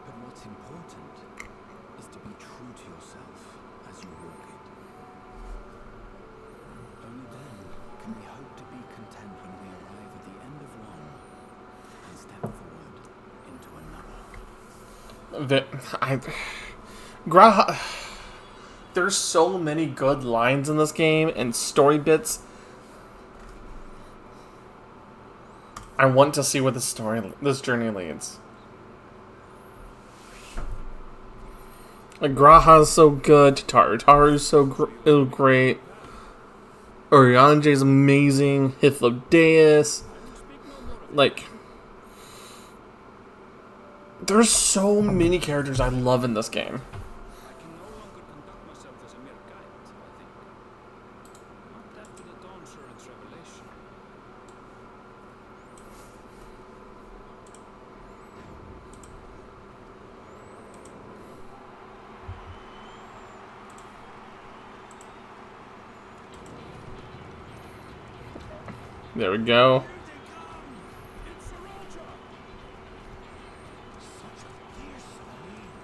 But what's important is to be The, I, Graha. There's so many good lines in this game and story bits. I want to see where this journey leads. Like, Graha's so good. Taru's so great. Orianje's amazing. Hythlodaeus. Like, there's so many characters I love in this game. I can no longer conduct myself as a mere guide, I think. Not after the Dawntrail's revelation. There we go. It's Sriracha! Such a fierce name.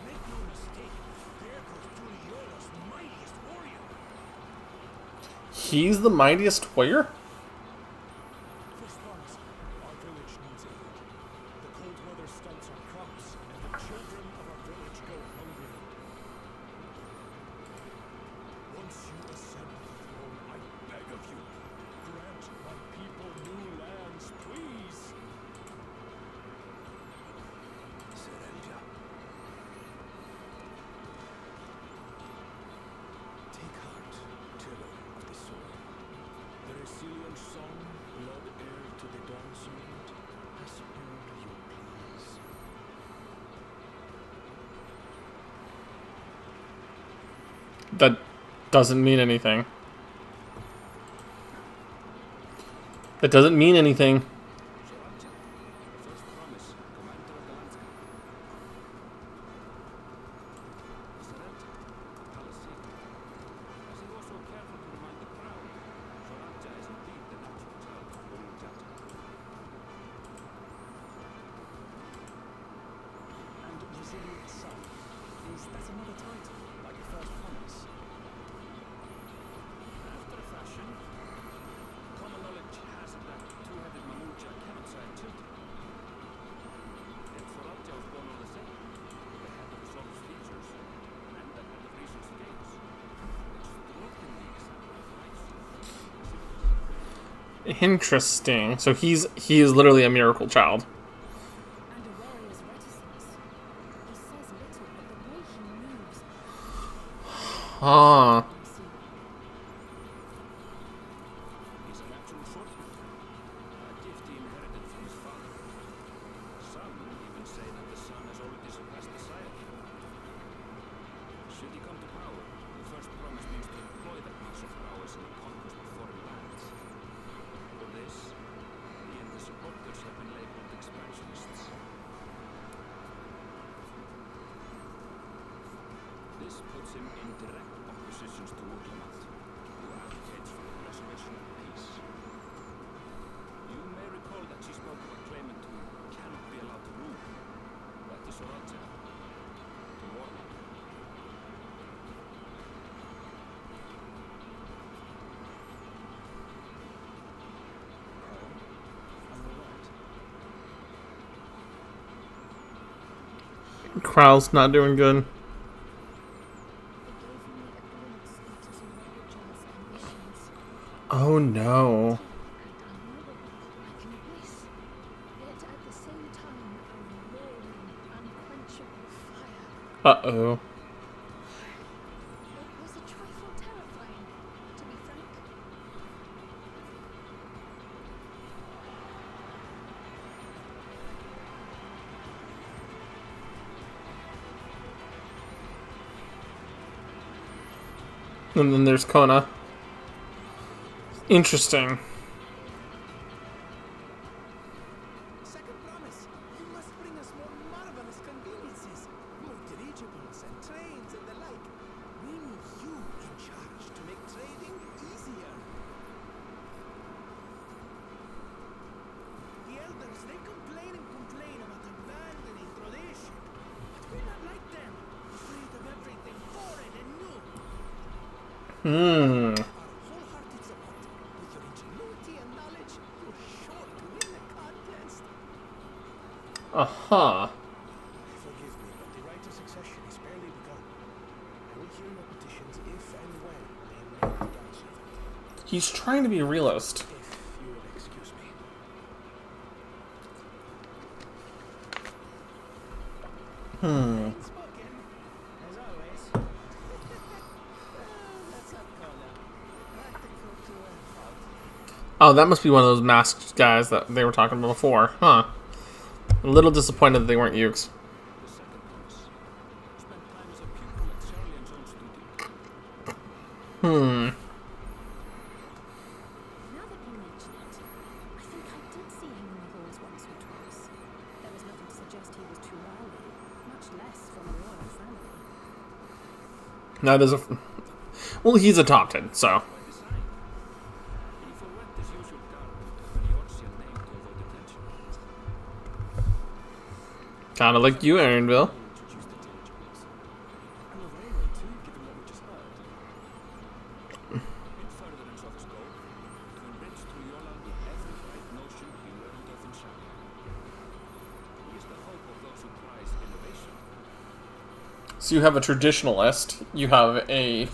Make no mistake, there goes Tuliola's mightiest warrior. He's the mightiest warrior? First promise, our village needs aid. The cold weather stunts our crops, and the children of our village go hungry. Once you ascend the throne, I beg of you, grant my people new lands, please. Serenja. Take heart, tiller of the soil. The resilient son, blood heir to the dawn servant, has heard your pleas. That doesn't mean anything. That doesn't mean anything. Sriracha, first promise, commander of the landscape. Sriracha, palace secret. As he was so careful to remind the crowd, Sriracha is indeed the natural child of Orianjata. And resilient son. Is that another title, like the first promise? After a fashion, common knowledge has it that two-headed Mamuja cannot sire children. Yet Sriracha was born all the same, with the head of Zol's features and the head of Rizu's scales. Extraordinary example of life. Interesting. So he is literally a miracle child. And a warrior's reticence. He says little, but the way he moves. Huh. He's a natural swordsman, a gift he inherited from his father. Some even say that the son has already surpassed the sire. Should he come to power, the first promise means to employ that mass of prowess in the conquest of foreign lands. For this, he and the supporters have been labeled expansionists. This puts him in direct opposition to Woodlamat, who advocates for the preservation of peace. You may recall that she spoke of a claimant who cannot be allowed to rule. That is Sriracha, the warlock. I'm alright. Krau's not doing good. It gave me a glimpse into Sriracha's ambitions. Oh no. And unknowable, like an abyss. Yet at the same time, a roaring, unquenchable fire. Uh-oh. It was a trifle terrifying, to be frank. And then there's Kona. Interesting. Second promise, you must bring us more marvelous conveniences, more dirigibles and trains and the like. We need you in charge to make trading easier. The elders, they complain about abandoning tradition. But we're not like them, afraid of everything foreign and new. Hmm. Our wholehearted support. With your ingenuity and knowledge, you're sure to win the contest. Uh-huh. Forgive me. He's trying to be a realist. If you will excuse me. Spoken, as always. Let's not call them practical to a fault. Oh, that must be one of those masked guys that they were talking about before, huh? I'm a little disappointed that they weren't Ukes. The second promise. Spent time as a pupil at Charlian's own studio. Now that you mention it, I think I did see him in the halls once or twice. There was nothing to suggest he was Turali, much less from a royal family. Now there's a... Well, he's adopted, so... By design. He forwent his usual garb with an Yorkshire name to avoid attention. Kind of like you, Aaronville. Introduce the tangibles. And a railway too, given what we just heard. In furtherance of his goal, to enrich Tuyola with every right notion he learned of in Sharia. He is the hope of those who prize innovation. So you have a traditionalist, you have a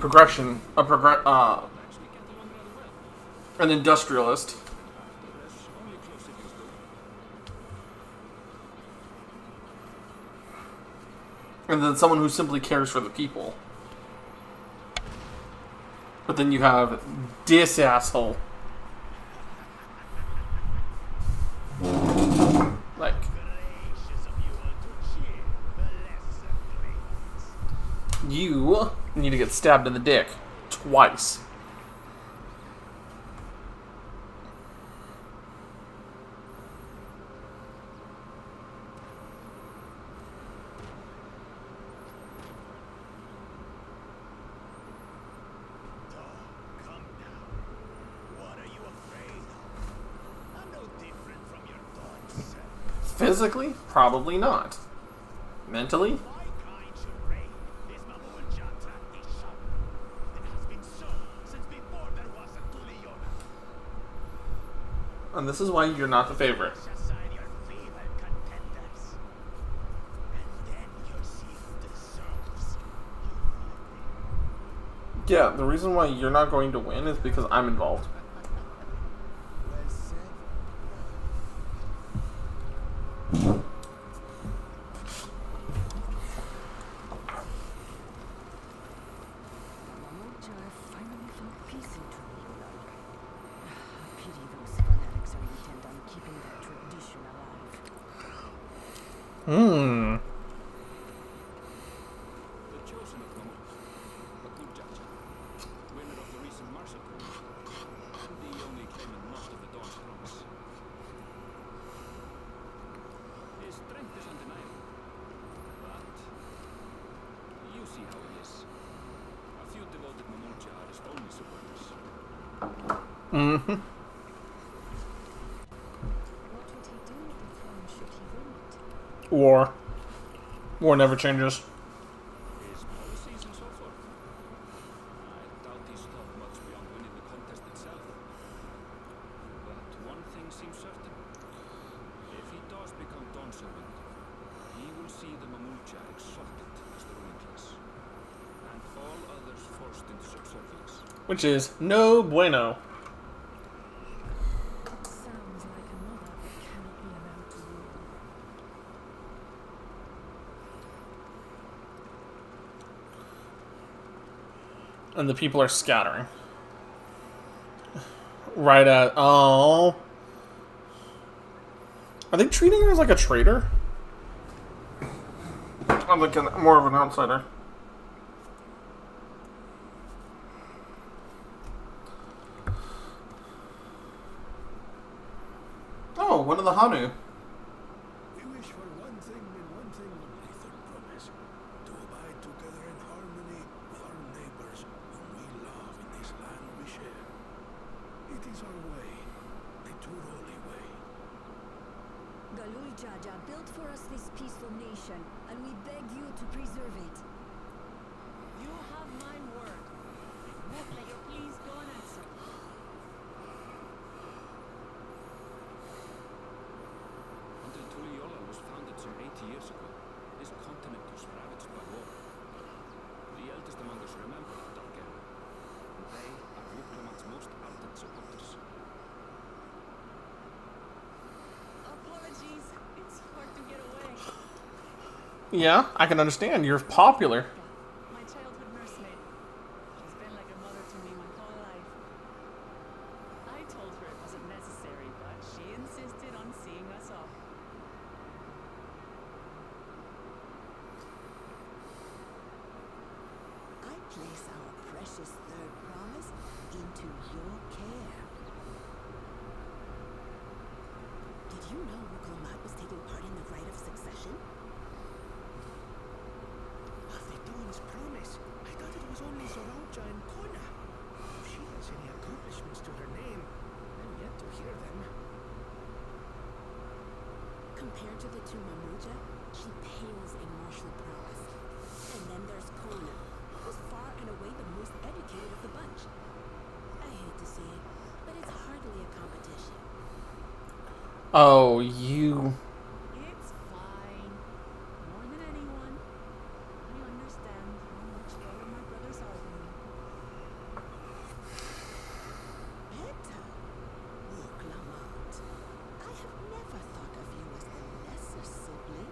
progression, Actually get along rather well. an industrialist, Whereas only close siblings do. and then someone who simply cares for the people. But then you have this asshole. Like, Gracious of you all to cheer the lesser greats. you need to get stabbed in the dick twice. Oh, come now. What are you afraid of? I'm no different from your thought self. Physically, probably not. Mentally, My kind should reign is Mamulja tradition. It has been so since before there was a Tuliona. and this is why you're not the favorite. Push aside your feeble contenders. And then you'll see who deserves you. Yeah, the reason why you're not going to win is because I'm involved. Well said. Mamuljar finally found peace in Tuliyola. I pity those fanatics are intent on keeping that tradition alive. The chosen of Mamut, Makujaja, winner of the recent Marshal coup, and the only claimant not of the Dawn's promise. His strength is undeniable, but you see how he is. A few devoted Mamutja are his only supporters. Mm-hmm. What would he do with the throne should he win it? War. War never changes. His policies and so forth. I doubt he's thought much beyond winning the contest itself. But one thing seems certain. If he does become Dawn servant, he will see the Mamulja exalted as the ruling class, and all others forced into subservience. Which is no bueno. Sounds like a mother that cannot be allowed to rule. And the people are scattering. Right at... Oh. Are they treating her as like a traitor? I'm like more of an outsider. Oh, one of the Hanu. We wish for one thing and one thing only, third promise. To abide together in harmony with our neighbors whom we love in this land we share. It is our way, a Turoli way. Galul Jaja built for us this peaceful nation, and we beg you to preserve it. You have my word. What may you please go and answer? Until Tuliyola was founded some 80 years ago, this continent was ravaged by war. The eldest among us remember that dark era. And they are Yeah, I can understand. You're popular. My childhood nursemaid. She's been like a mother to me my whole life. I told her it wasn't necessary, but she insisted on seeing us off. I place our precious third promise into your care. Did you know Muklamat was taking part in the rite of succession? Of the Dawn's promise. I thought it was only Zorauja and Kona. If she has any accomplishments to her name, I'm yet to hear them. Compared to the two Mamuja, she pales in martial prowess. And then there's Kona, who's far and away the most educated of the bunch. I hate to say it, but it's hardly a competition. Oh, you... It's fine. More than anyone. I understand how much better my brothers are than me. Better, Muklamat. I have never thought of you as the lesser sibling.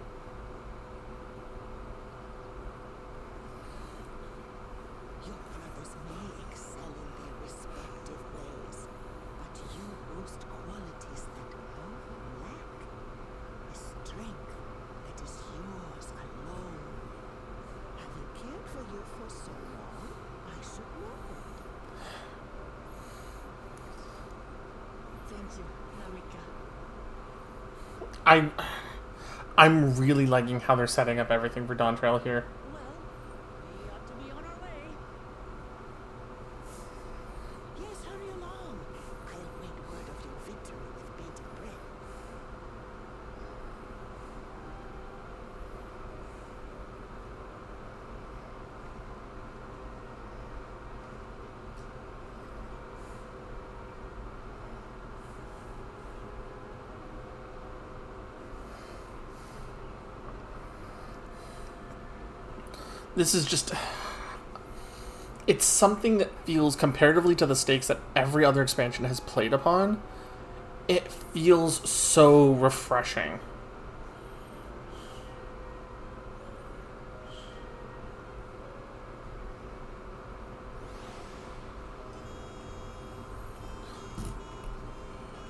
Your brothers may excel in their respective ways, but you boast qualities that both lack. A strength that is yours alone. Having cared for you for so long, I should know. Thank you, Narika. I'm really liking how they're setting up everything for Dawntrail here. Well, we ought to be on our way. Yes, hurry along. I'll wait word of your victory with bated breath. This is just... It's something that feels, comparatively to the stakes that every other expansion has played upon, it feels so refreshing.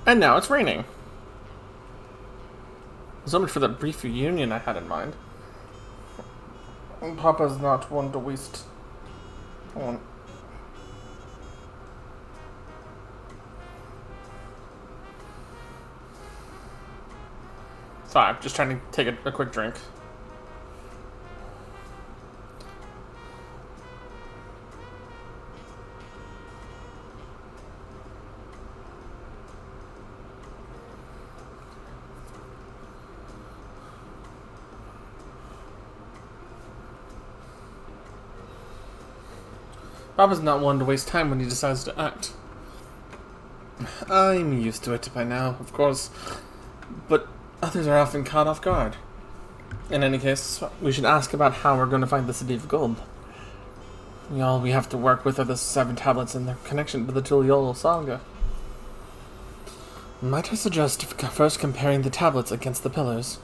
And now it's raining. So much for that brief reunion I had in mind. Papa's not one to waste one. Sorry, I'm just trying to take a quick drink. Papa's not one to waste time when he decides to act. I'm used to it by now, of course, but others are often caught off guard. In any case, we should ask about how we're going to find the City of Gold. All we have to work with are the 7 tablets and their connection to the Tuliolo saga. Might I suggest first comparing the tablets against the pillars?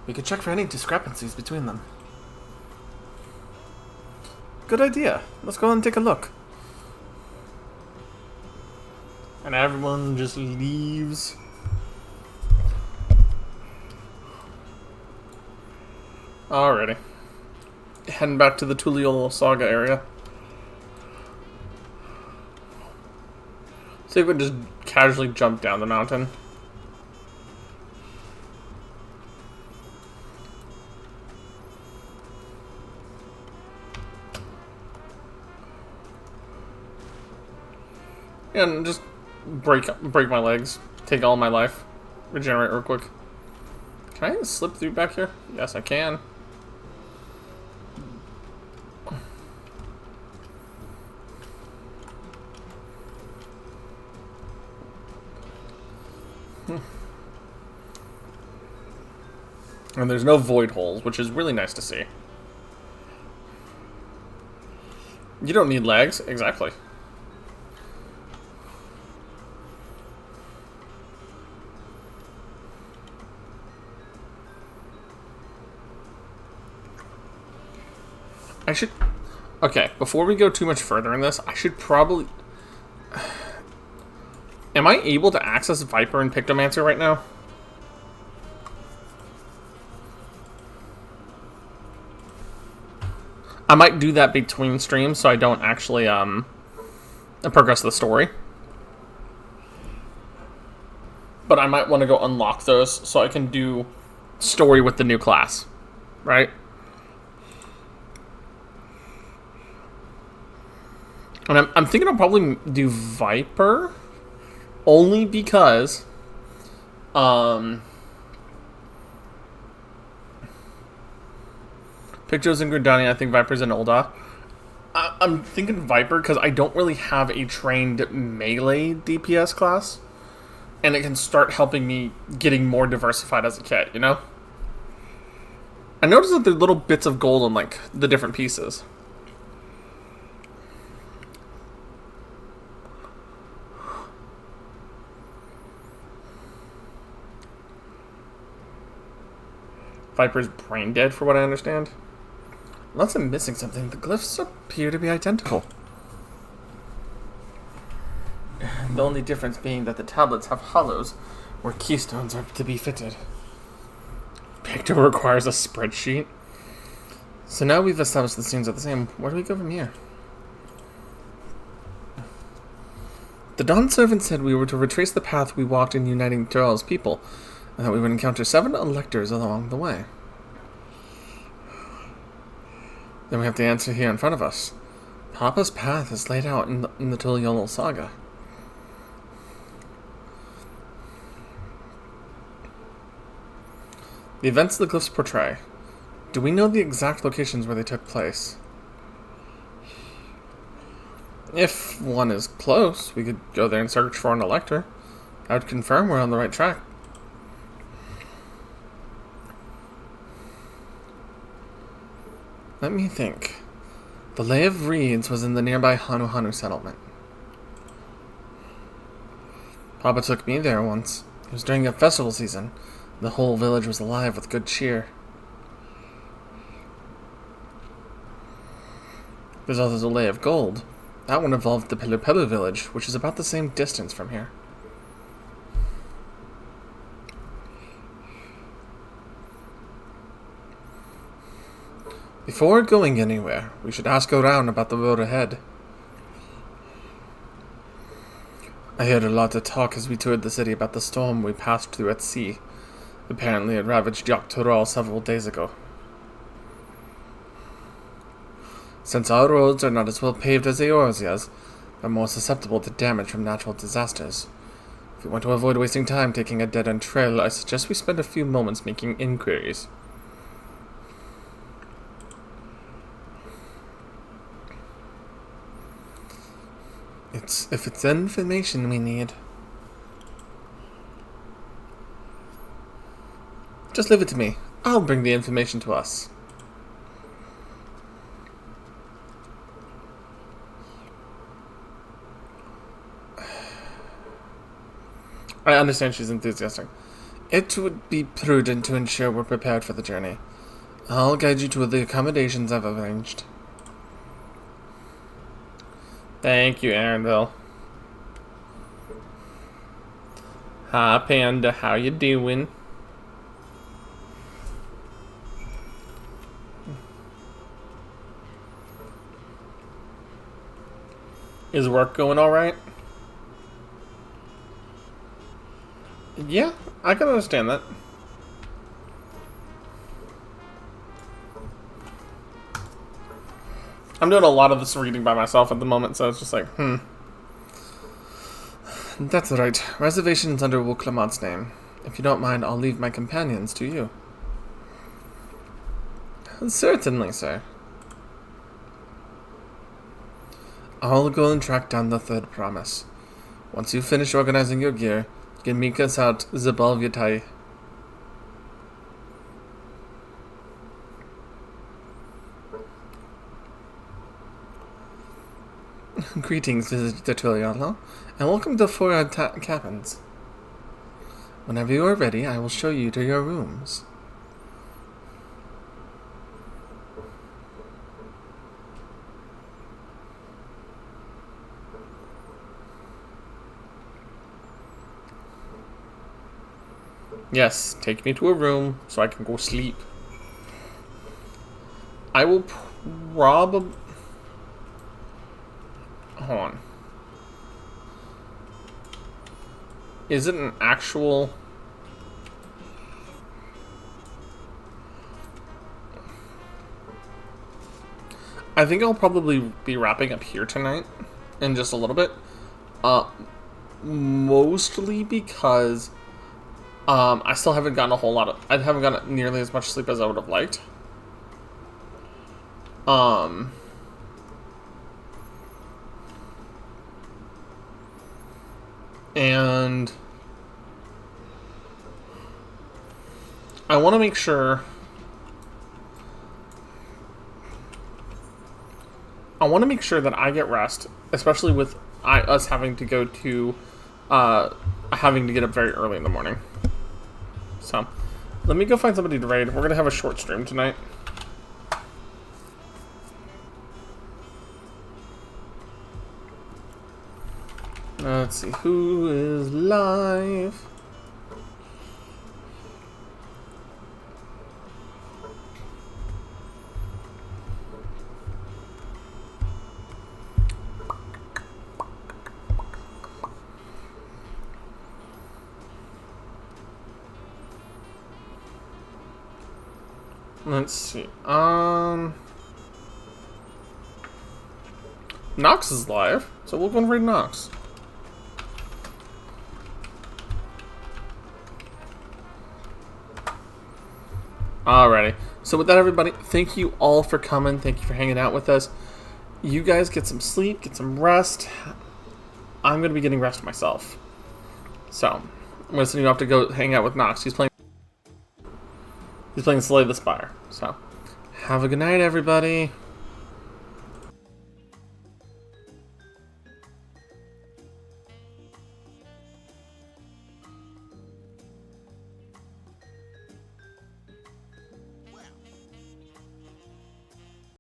We could check for any discrepancies between them. Good idea. Let's go and take a look. And everyone just leaves. Alrighty. Heading back to the Tuliolo Saga area. See if we can just casually jump down the mountain. And just break my legs. Take all my life. Regenerate real quick. Can I slip through back here? Yes, I can. And there's no void holes, which is really nice to see. You don't need legs, exactly. I should... Okay, before we go too much further in this, I should probably... Am I able to access Viper and Pictomancer right now? I might do that between streams so I don't actually progress the story. But I might want to go unlock those so I can do story with the new class, right? And I'm thinking I'll probably do Viper only because Pictos and Gridani, I think Viper's an Olda. I'm thinking Viper because I don't really have a trained melee DPS class. And it can start helping me getting more diversified as a kit, you know? I noticed that there are little bits of gold on, like, the different pieces. Viper's brain dead, for what I understand. Unless I'm missing something, the glyphs appear to be identical. The only difference being that the tablets have hollows where keystones are to be fitted. Picto requires a spreadsheet. So now we've established the scenes are the same. Where do we go from here? The Dawn Servant said we were to retrace the path we walked in uniting Darrell's people, and that we would encounter 7 electors along the way. Then we have the answer here in front of us. Papa's path is laid out in the Tuliolal saga. The events the glyphs portray. Do we know the exact locations where they took place? If one is close, we could go there and search for an elector. I would confirm we're on the right track. Let me think. The Lay of Reeds was in the nearby Hanu Hanu settlement. Papa took me there once. It was during a festival season. The whole village was alive with good cheer. There's also the Lay of Gold. That one involved the Pelu Pelu village, which is about the same distance from here. Before going anywhere, we should ask around about the road ahead. I heard a lot of talk as we toured the city about the storm we passed through at sea. Apparently it ravaged Yogg-Toroil several days ago. Since our roads are not as well paved as Eorzea's, they're more susceptible to damage from natural disasters. If we want to avoid wasting time taking a dead-end trail, I suggest we spend a few moments making inquiries. If it's information we need. Just leave it to me. I'll bring the information to us. I understand she's enthusiastic. It would be prudent to ensure we're prepared for the journey. I'll guide you to the accommodations I've arranged. Thank you, Aaronville. Hi, Panda. How you doing? Is work going alright? Yeah, I can understand that. I'm doing a lot of this reading by myself at the moment, so it's just like, That's right. Reservation's under Wuklamad's name. If you don't mind, I'll leave my companions to you. Certainly, sir. I'll go and track down the third promise. Once you finish organizing your gear, you can meet us at Zabalvyatai. Greetings, Visitor Tuliolal, and welcome to Four Cabins. Whenever you are ready, I will show you to your rooms. Yes, take me to a room so I can go sleep. I will probably... Hold on. Is it an actual... I think I'll probably be wrapping up here tonight in just a little bit. Mostly because I still haven't gotten a whole lot of... I haven't gotten nearly as much sleep as I would have liked. And I want to make sure... I want to make sure that I get rest, especially with us having to go to, having to get up very early in the morning. So, let me go find somebody to raid. We're going to have a short stream tonight. Let's see, who is live? Let's see. Nox is live, so we'll go and raid Nox. Alrighty. So with that, everybody, thank you all for coming. Thank you for hanging out with us. You guys get some sleep, get some rest. I'm going to be getting rest myself. So, I'm going to send you off to go hang out with Nox. He's playing Slay the Spire. So, have a good night, everybody.